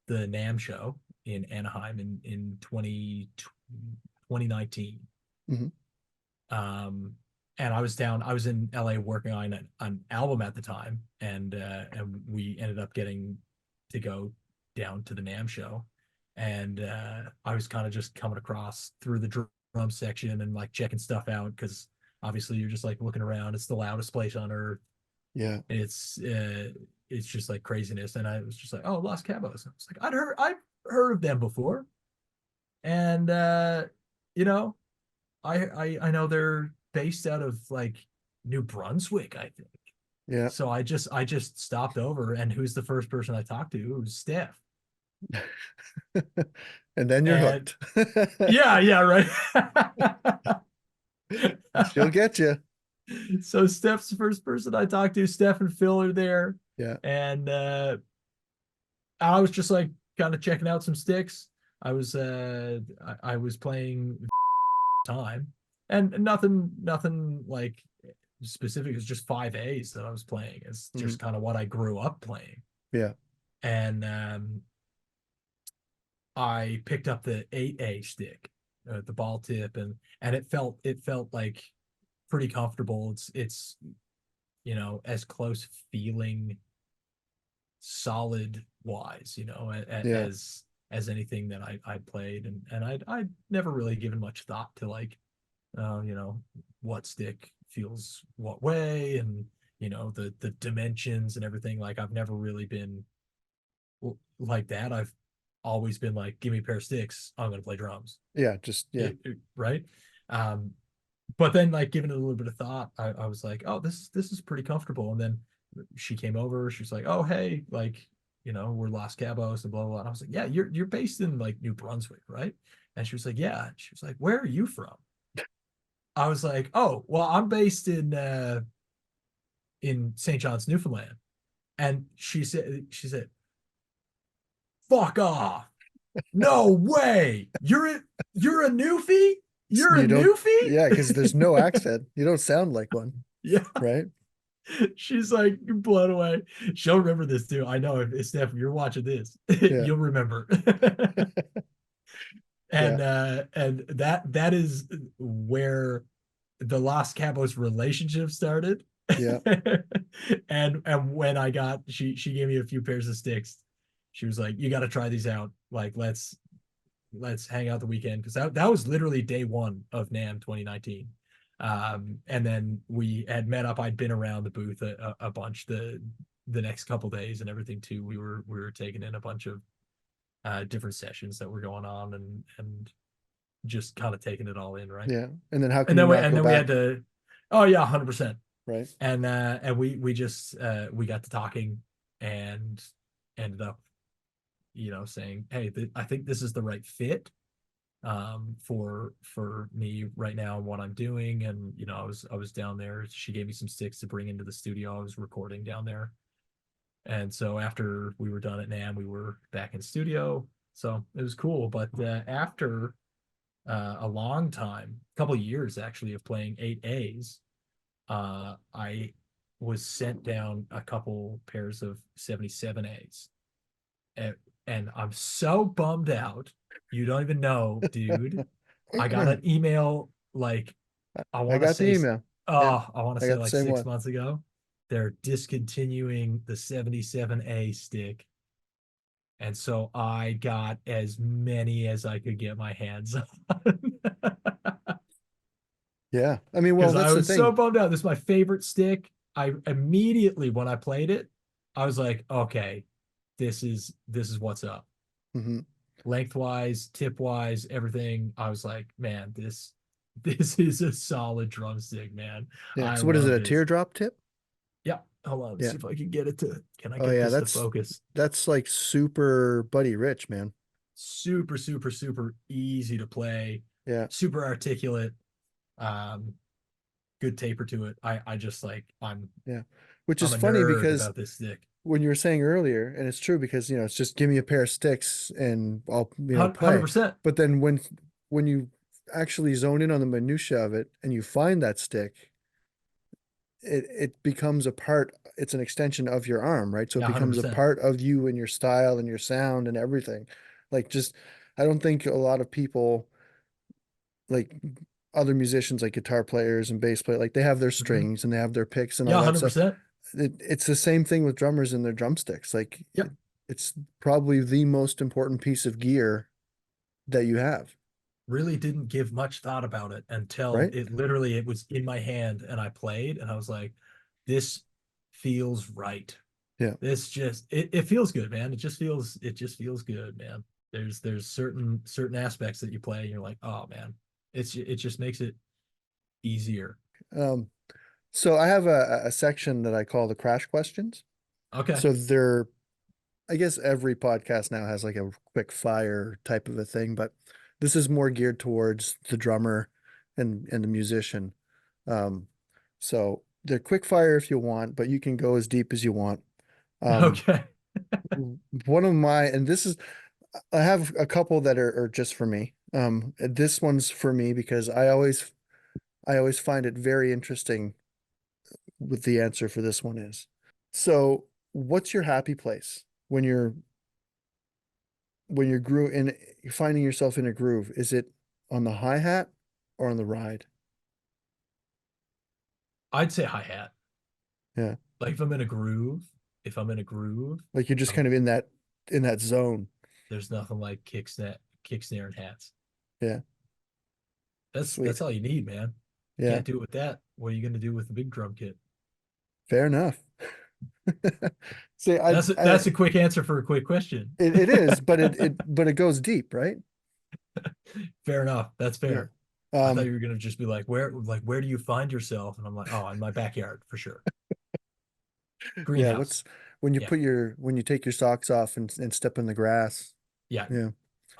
the NAMM show in Anaheim in 2019. Hmm. And I was in LA working on an album at the time, and we ended up getting to go down to the NAMM show, and I was kind of just coming across through the drum section and like checking stuff out, because obviously you're just like looking around. It's the loudest place on earth. Yeah. It's just like craziness, and I was just like, oh, Los Cabos. I was like, I've heard of them before, and you know, I know they're based out of like New Brunswick, I think. Yeah. So I just stopped over, and who's the first person I talked to? It was Steph. And then you're And hooked. yeah, yeah, right. She'll get you. So Steph's the first person I talked to. Steph and Phil are there, Yeah. and I was just like kind of checking out some sticks. I was playing time, and nothing like specific. It's just 5As that I was playing. It's Mhm. just kind of what I grew up playing. Yeah. And I picked up the 8A stick, the ball tip, and it felt like pretty comfortable. It's as close feeling solid wise, Yeah. as anything that I played, and I'd never really given much thought to like what stick feels what way, and the dimensions and everything. Like I've never really been like that. I've always been like, give me a pair of sticks, I'm gonna play drums. Yeah. Just yeah. Right. um but then like giving it a little bit of thought, I was like, oh, this is pretty comfortable. And then she came over, she was like, oh, hey, like, we're Los Cabos and blah blah blah. And I was like, yeah, you're based in like New Brunswick, right? And she was like, yeah. And she was like, where are you from? I was like, oh, well, I'm based in St. John's, Newfoundland. And she said, fuck off. No way. You're a Newfie? You're a You don't, Newfie? yeah, because there's no accent. You don't sound like one, Yeah. right? She's like blown away. She'll remember this too. I know, if Steph, if you're watching this, Yeah. you'll remember. Yeah. And that is where the Los Cabos relationship started. Yeah. And when she gave me a few pairs of sticks. She was like, you got to try these out. Like, let's hang out the weekend, because that was literally day one of NAMM 2019. And then we had met up. I'd been around the booth a bunch the next couple days and everything too. We were taking in a bunch of different sessions that were going on and just kind of taking it all in, right? Yeah. And then how And can you not then go we had back? to, oh yeah, 100%. Right. And we just we got to talking and ended up, saying, hey, I think this is the right fit for me right now and what I'm doing. And I was down there. She gave me some sticks to bring into the studio. I was recording down there. And so after we were done at NAMM, we were back in studio. So it was cool. But after a long time, a couple of years actually of playing 8As, I was sent down a couple pairs of 77As. And I'm so bummed out. You don't even know, dude. I got an email like I I want to got the say, email. Yeah. oh, I want to I say got the like same 6 one. months ago. They're discontinuing the 77A stick. And so I got as many as I could get my hands on. Yeah. I mean, well, Because I that's the was so thing. bummed out. This is my favorite stick. I immediately, when I played it, I was like, okay, this is what's up. Hmm. Lengthwise, tip wise, everything. I was like, man, this is a solid drumstick, man. Yeah. I So what is it? love A this. teardrop tip? Yeah, hold on. Let's Yeah. see if I can get it to. Can I Oh get yeah. this to focus? That's like super Buddy Rich, man. Super, super, super easy to play. Yeah. Super articulate. Um, Good taper to it. I just like Yeah. Which I'm is a funny nerd because about this stick. when you were saying earlier, and it's true because it's just give me a pair of sticks and I'll play. 100%. But then when you actually zone in on the minutia of it and you find that stick, it becomes a part, it's an extension of your arm, right? So it Yeah, becomes a 100%. part of you and your style and your sound and everything. Like just I don't think a lot of people like other musicians like guitar players and bass players, like they have their Mhm. strings and they have their picks and Yeah, all that stuff. 100%. It's the same thing with drummers and their drumsticks. Like Yep. it's probably the most important piece of gear that you have, Really didn't give much thought about it until right? it was in my hand and I played and I was like, this feels right. Yeah. It feels good, man. It just feels good, man. There's certain aspects that you play and you're like, oh man, it just makes it easier. Um, so I have a section that I call the crash questions. Okay. So they're, I guess every podcast now has like a quick fire type of a thing, but this is more geared towards the drummer and the musician. Um, so they're quick fire if you want, but you can go as deep as you want. Um, Okay. one of my, and this is, I have a couple that are just for me. This one's for me because I always find it very interesting what the answer for this one is. So, what's your happy place when you're you're finding yourself in a groove? Is it on the hi-hat or on the ride? I'd say hi-hat. Yeah. Like if I'm in a groove, Like you're just um, kind of in that zone. there's nothing like kick snare and hats. Yeah. That's Sweet. all you need, man. Yeah. Can't do it with that. What are you gonna do with the big drum kit? Fair enough. See, That's a quick answer for a quick question. it is, but it goes deep, right? Fair enough. That's Yeah. fair. I thought Um, you were gonna just be like where do you find yourself? And I'm like, oh, in my backyard for sure. yeah, Greenhouse. Yeah, when you take your socks off and step in the grass. yeah, Yeah.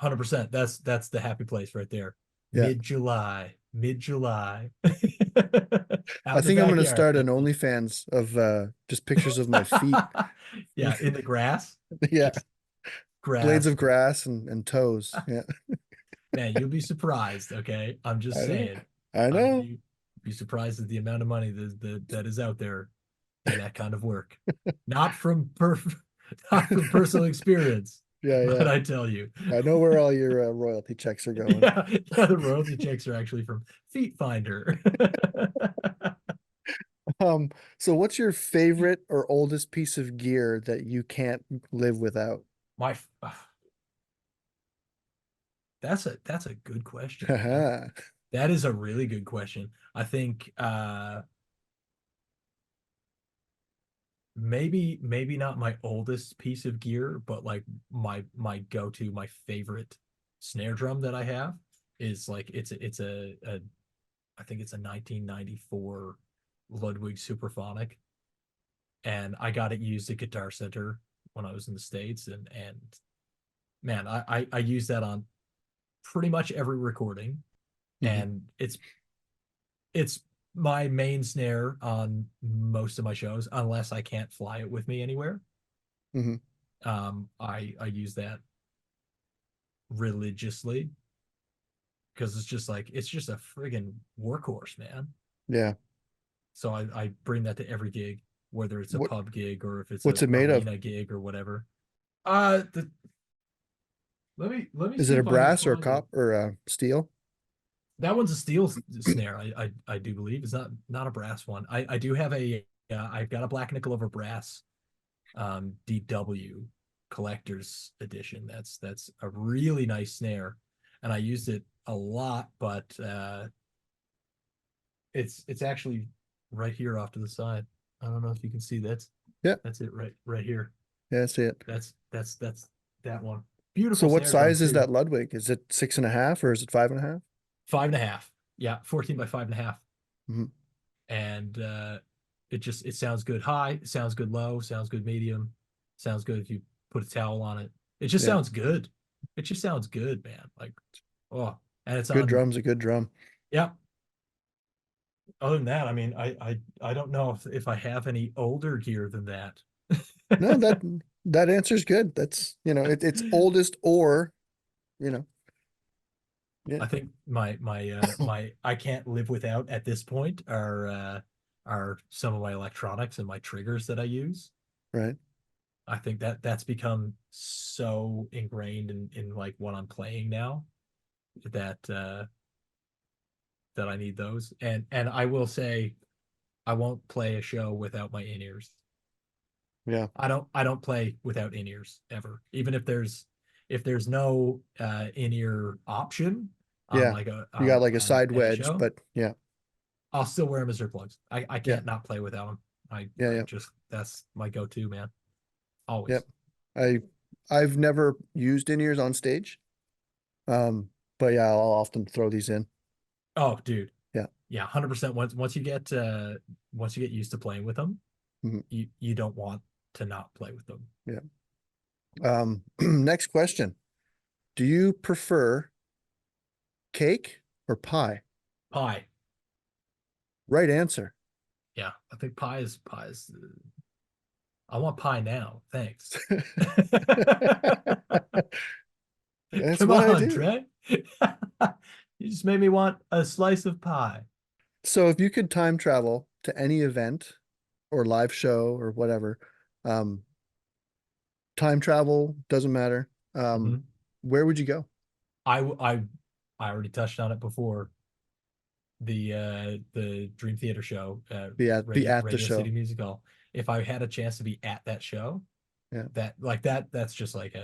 100%. That's the happy place right there. Yeah. Mid July, out I in the think I'm gonna backyard. start an OnlyFans of just pictures of my feet. Yeah, in the grass, Yeah. just Blades grass. of grass and toes. Yeah. Man, you'll be surprised. Okay, I'm just I know. saying. I I'm know. you be surprised at the amount of money that is out there in that kind of work. Not from not from personal experience, Yeah, but yeah. I tell you, I know where all your royalty checks are going. yeah, the royalty checks are actually from Feet Finder. Um, so what's your favorite or oldest piece of gear that you can't live without? My, that's a good question, man. Haha. That is a really good question. I think maybe not my oldest piece of gear, but like my go-to, my favorite snare drum that I have is like it's a I think it's a 1994 Ludwig Superphonic, and I got it used at Guitar Center when I was in the States, and man, I use that on pretty much every recording, Hmm. and it's my main snare on most of my shows, unless I can't fly it with me anywhere. Hmm. I use that religiously because it's just a friggin' workhorse, man. Yeah. So I bring that to every gig, whether it's a What pub gig or if it's what's a it made of? arena gig or whatever. The let me Is see it a if I can brass or find it. cop or steel? That one's a steel snare, I do believe. It's not a brass one. I do have I've got a black nickel over brass DW collector's edition. That's a really nice snare, and I used it a lot, but it's actually right here off to the side. I don't know if you can see Yeah. that's it right here. Yeah, I see it. That's that one. So Beautiful what snare drum size is too. that Ludwig? Is it 6.5 or is it 5.5? 5.5. Yeah, 14 by 5.5. Hmm. And it sounds good high, it sounds good low, sounds good medium, sounds good if you put a towel on it. It just Yeah. sounds good. It just sounds good, man. Like, oh, and it's Good on. drum's a good drum. Yeah. Other than that, I mean, I don't know if I have any older gear than that. No, that answer's good. That's, it's oldest or, you know, yeah, I think my I can't live without at this point are some of my electronics and my triggers that I use. right. I think that's become so ingrained in like what I'm playing now that that I need those. And I will say I won't play a show without my in-ears. Yeah. I don't play without in-ears ever. Even if there's no in-ear option on Yeah. like a You got like a on side any wedge, show, but yeah. I'll still wear them as earplugs. I Yeah. can't not play without them. Yeah. I Yeah. just that's my go-to, man. Always. Yep. I I've never used in-ears on stage. But yeah, I'll often throw these in. Oh, dude. Yeah. Yeah, 100%. Once you get used to playing with them, Mhm. you don't want to not play with them. Yeah. Next question. Do you prefer cake or pie? Pie. Right answer. Yeah, I think pie is I want pie now. Thanks. That's Come what I on, do. Trey. You just made me want a slice of pie. So if you could time travel to any event or live show or whatever, um, time travel doesn't matter. Mhm. Where would you go? I I I already touched on it before. The Dream Theater show, Be at the Radio City show. Music Hall. If I had a chance to be at that show, Yeah. that's just like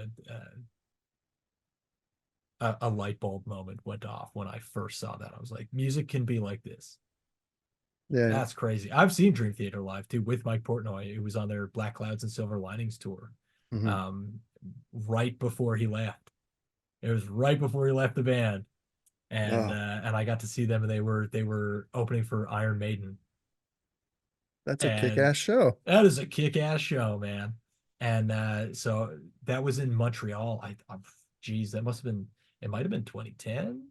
a light bulb moment went off when I first saw that. I was like, music can be like this. Yeah. That's crazy. I've seen Dream Theater live too with Mike Portnoy. It was on their Black Clouds and Silver Linings tour. Hmm. Um, right before he left. It was right before he left the band. Oh, And I got to see them, and they were opening for Iron Maiden. that's a And kick-ass show. that is a kick-ass show, man. And so that was in Montreal. Geez, that must have been, it might have been 2010,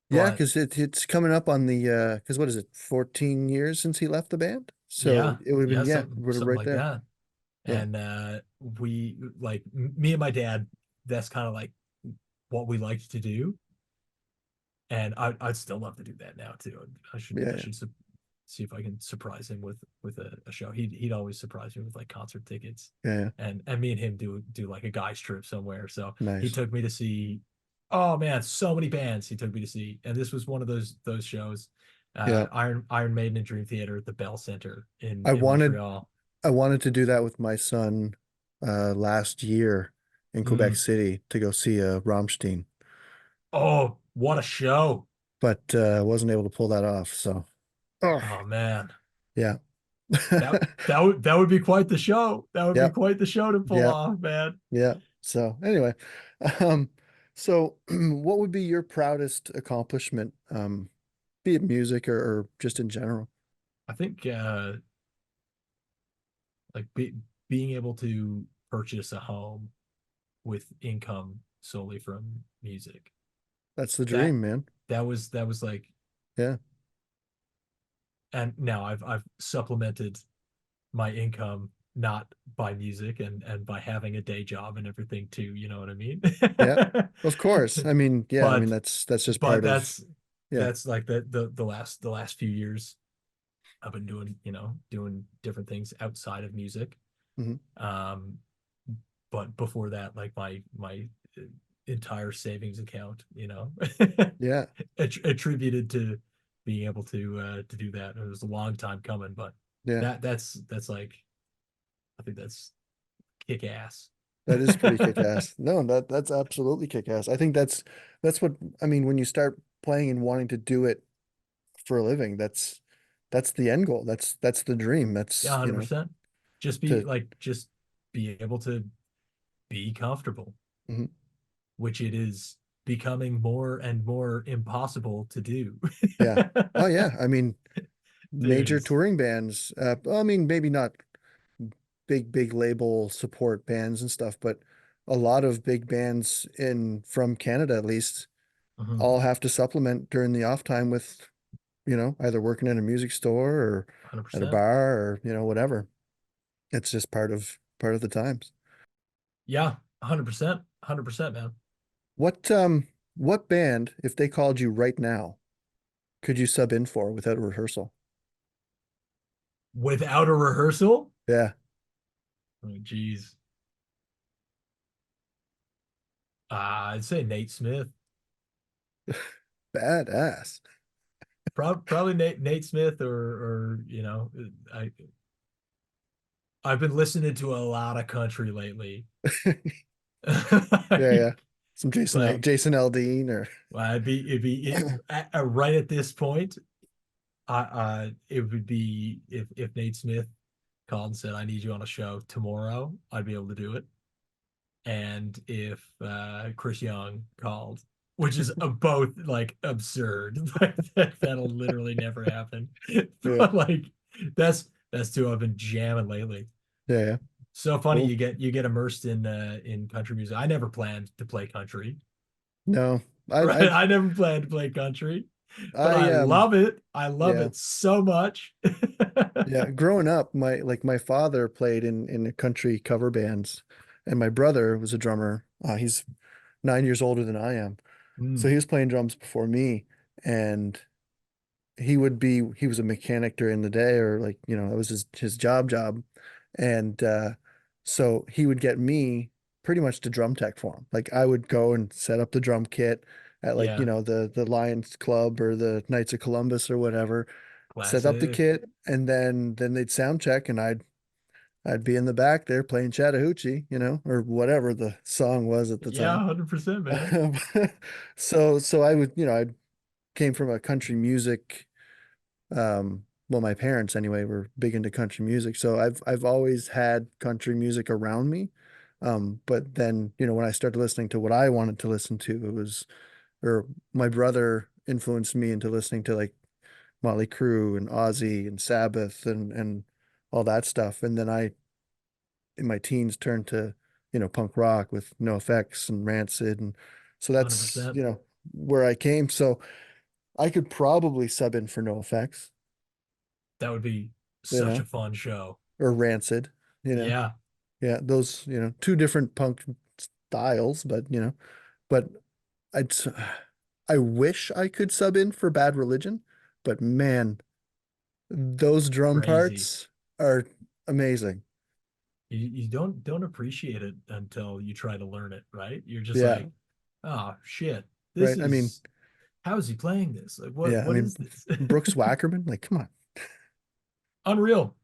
Yeah, but because it's coming up on the because what is it, 14 years since he left the band? So yeah, it would have been, yeah, yeah, something would have something right like there. that. Yeah. And we like me and my dad, that's kind of like what we liked to do. And I'd still love to do that now too. Yeah, I yeah. should see if I can surprise him with a show. He'd always surprise me with like concert tickets, Yeah, yeah. and me and him do like a guys trip somewhere. So he Nice. took me to see, oh man, so many bands he took me to see, and this was one of those shows. Yeah. Iron Maiden and Dream Theater at the Bell Center I in wanted Montreal. I wanted to do that with my son last year in Quebec Mm. City to go see Rammstein. Oh, what a show! but wasn't able to pull that off. So, oh Oh man. yeah, That would be quite the show. That would be yep, quite the show to pull yep, off, man. yeah. So anyway, um, so what would be your proudest accomplishment, be it music or just in general? I think like being able to purchase a home with income solely from music. That's the That dream, man. that was like, Yeah, and now I've supplemented my income not by music and by having a day job and everything too, you know what I mean? yeah. Of course. I mean, yeah. I mean, but that's just but part of. that's Yeah. that's like the last few years I've been doing different things outside of music. Hmm. Um, but before that, like my entire savings account, Yeah. attributed to being able to do that. It was a long time coming, but Yeah. that's like, I think that's kick ass. That is pretty kick-ass. No, that's absolutely kick-ass. I think that's what I mean when you start playing and wanting to do it for a living, that's the end goal. That's the dream. Yeah, That's, 100%. to Just be able to be comfortable, mhm. which it is becoming more and more impossible to do. Yeah. Oh yeah. I mean, Dude, major touring bands, I mean, maybe not big label support bands and stuff, but a lot of big bands in from Canada at least mhm, all have to supplement during the off time with, either working in a music store or at a 100%. bar or, whatever. It's just part of the times. Yeah, 100%. 100%, man. What band, if they called you right now, could you sub in for without a rehearsal? Without a rehearsal? Yeah, Oh, geez. I'd say Nate Smith. badass. Probably Nate Smith, or I I've been listening to a lot of country lately. Yeah, yeah. Some Well, Jason Aldean or right at this point. It would be if Nate Smith called and said, "I need you on a show tomorrow," I'd be able to do it. And if Chris Young called, which is both like absurd, that'll literally never happen. yeah, But like that's two I've been jamming lately. yeah, yeah. So funny, Cool. you get immersed in country music. I never planned to play country, No, I right? I I never planned to play country, but I I love it. I love yeah. it so much. Yeah, growing up, my father played in a country cover bands, and my brother was a drummer. He's 9 years older than I am, so Mm, he was playing drums before me, and he was a mechanic during the day, or like, that was his job, and so he would get me pretty much to drum tech for him. Like I would go and set up the drum kit at, like, yeah, the Lions Club or the Knights of Columbus or whatever, set up the classic. kit, and then they'd sound check, and I'd be in the back there playing Chattahoochee, or whatever the song was at the Yeah, time. 100%, man. So I would, I came from a country music, well, my parents anyway were big into country music, so I've always had country music around me. But then, when I started listening to what I wanted to listen to, or my brother influenced me into listening to like Motley Crue and Ozzy and Sabbath and all that stuff. And then in my teens, turned to, punk rock with No Effects and Rancid. And so that's, 100%. where I came. So I could probably sub in for No Effects, That would be you such know, a fun show. or Rancid, you know. Yeah, Yeah, those, two different punk styles, but I'd, s- I wish I could sub in for Bad Religion, but man, those drum crazy. parts are amazing. You don't appreciate it until you try to learn it, right? You're just Yeah, like, oh shit, this right. I mean, is how is he playing this? Like, what yeah, I what mean, is this? Brooks Wackerman, like, come on. Unreal,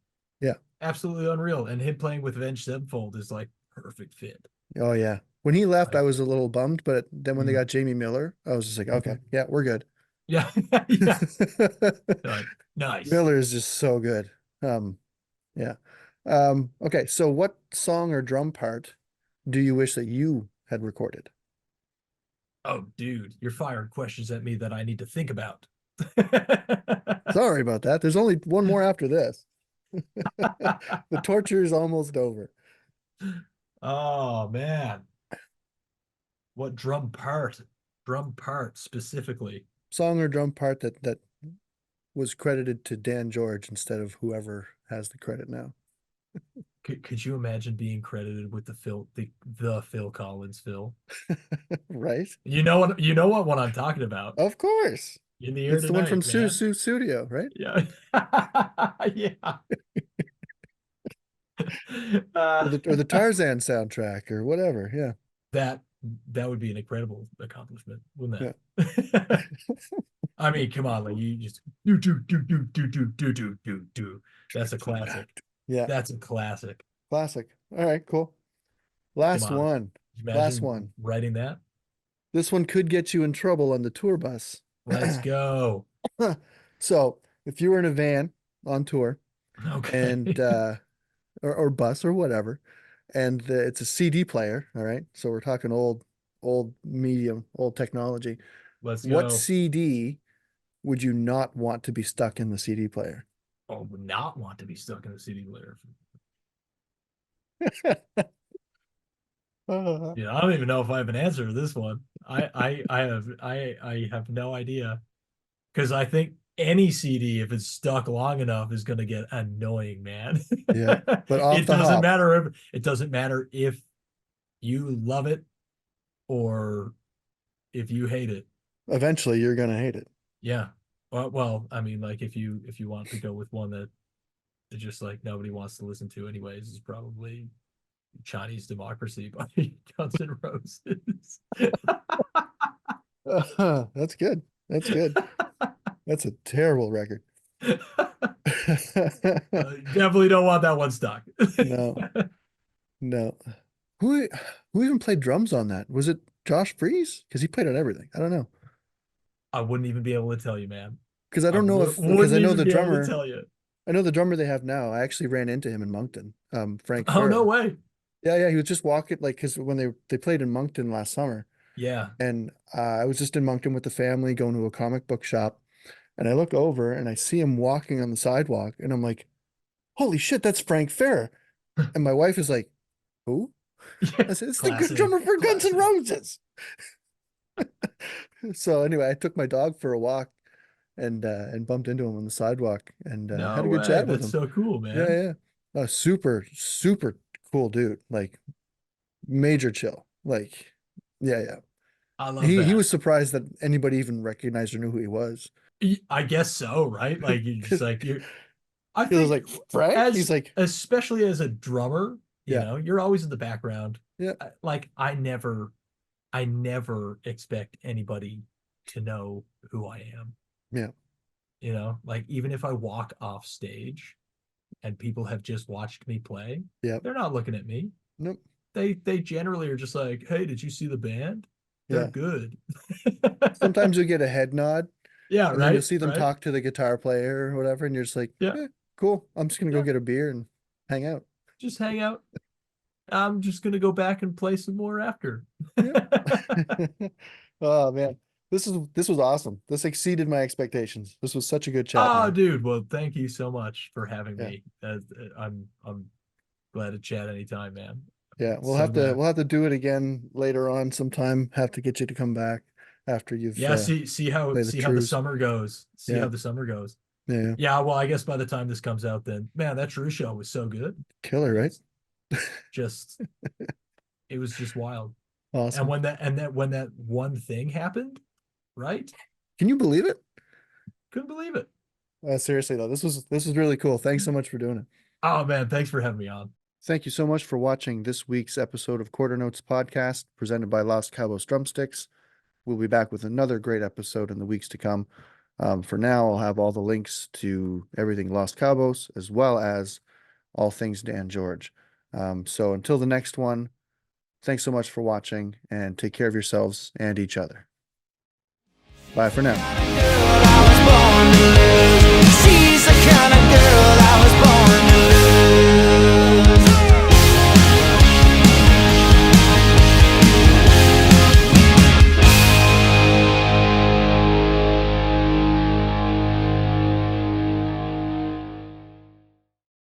Yeah. absolutely unreal. And him playing with Avenged Sevenfold is like perfect fit. Oh, yeah. When he left, I Like, was a little bummed, but then when they mm, got Jamie Miller, I was just like, okay, mhm. yeah, we're good. Yeah. Yeah. Nice. Miller is just so good. Yeah. Okay, so what song or drum part do you wish that you had recorded? Oh, dude, you're firing questions at me that I need to think about. Sorry about that. There's only one more after this. The torture is almost over. Oh man. What drum part? Drum part specifically. Song or drum part that was credited to Dan George instead of whoever has the credit now. Could you imagine being credited with the Phil Collins Phil? Right? You know what one I'm talking about. Of course. In the air It's the one from tonight, man. Studio, right? Yeah. Yeah. Or Uh, the Tarzan soundtrack or whatever. Yeah. that that would be an incredible accomplishment, wouldn't Yeah. that? I mean, come on, like you just do. That's a classic. Yeah. That's a classic. Classic. All right, cool. Come Last on. one. Last Imagine one. writing that. This one could get you in trouble on the tour bus. Let's go. So if you were in a van on tour and Okay. or bus or whatever, and it's a CD player, all right. So we're talking old medium, old technology. Let's What go. CD would you not want to be stuck in the CD player? Oh, would not want to be stuck in a CD player. Uh, Yeah, I don't even know if I have an answer to this one. I have no idea. Because I think any CD, if it's stuck long enough, is going to get annoying, man. yeah, but off It the doesn't hop, matter if you love it or if you hate it. eventually you're gonna hate it. Yeah. Well, I mean, like if you want to go with one that it's just like nobody wants to listen to anyways, is probably Chinese Democracy by Guns N' Roses. That's good. That's good. That's a terrible record. Definitely don't want that one stuck. No, no. Who who even played drums on that? Was it Josh Freese? Because he played on everything. I don't know. I wouldn't even be able to tell you, man. Because I don't know if because Wouldn't even be able to tell you. I know the drummer they have now. I actually ran into him in Moncton. Frank Oh, no Farrell. way. Yeah, yeah. He was just walking like because when they played in Moncton last summer, Yeah. and I was just in Moncton with the family going to a comic book shop, and I look over and I see him walking on the sidewalk, and I'm like, "Holy shit, that's Frank Farrell!" And my wife is like, "Who?" Yeah. I said, "It's the good Classic. drummer for Guns N' Classic. Roses." So anyway, I took my dog for a walk and bumped into him on the sidewalk and had No a good way. chat with That's him. so cool, Yeah, man. yeah. Super, super cool dude. Like major chill. Like, yeah, yeah. I love He that. was surprised that anybody even recognized or knew who he was. I guess so, right? Like you just 'Cause like you I he was think like, Frank? He's as like, especially as a drummer, yeah, you're always in the background. yeah, Like I never expect anybody to know who I am. yeah, Like even if I walk off stage and people have just watched me play, yeah. they're not looking at me. Nope. They generally are just like, "Hey, did you see the band? They're Yeah. good." Sometimes you'll get a head nod Yeah, and then you'll right, see them right. talk to the guitar player or whatever, and you're just like, Yeah, yeah, cool. I'm just gonna go yeah. get a beer and hang out. Just hang out. I'm just gonna go back and play some more after. Yep. Oh man. This was awesome. This exceeded my expectations. This was such a good chat, Oh, man. dude. Well, thank you so much for having Yeah. me. I'm glad to chat anytime, man. Yeah. So glad. We'll have to do it again later on sometime. Have to get you to come back after you've Yeah, see how played the see how the trues. summer goes. See Yeah. how the summer goes. Yeah. Yeah, well, I guess by the time this comes out, then man, that True show was so good. Killer, right? It's just it was just wild. And Awesome. when that one thing happened, right? Can you believe it? Couldn't believe it. Seriously though, this was really cool. Thanks so much for doing it. Oh man, thanks for having me on. Thank you so much for watching this week's episode of Quarter Notes Podcast, presented by Los Cabos Drumsticks. We'll be back with another great episode in the weeks to come. For now, I'll have all the links to everything Los Cabos, as well as all things Dan George. So until the next one, thanks so much for watching and take care of yourselves and each other. Bye for now. She's the kind of girl I was born to lose.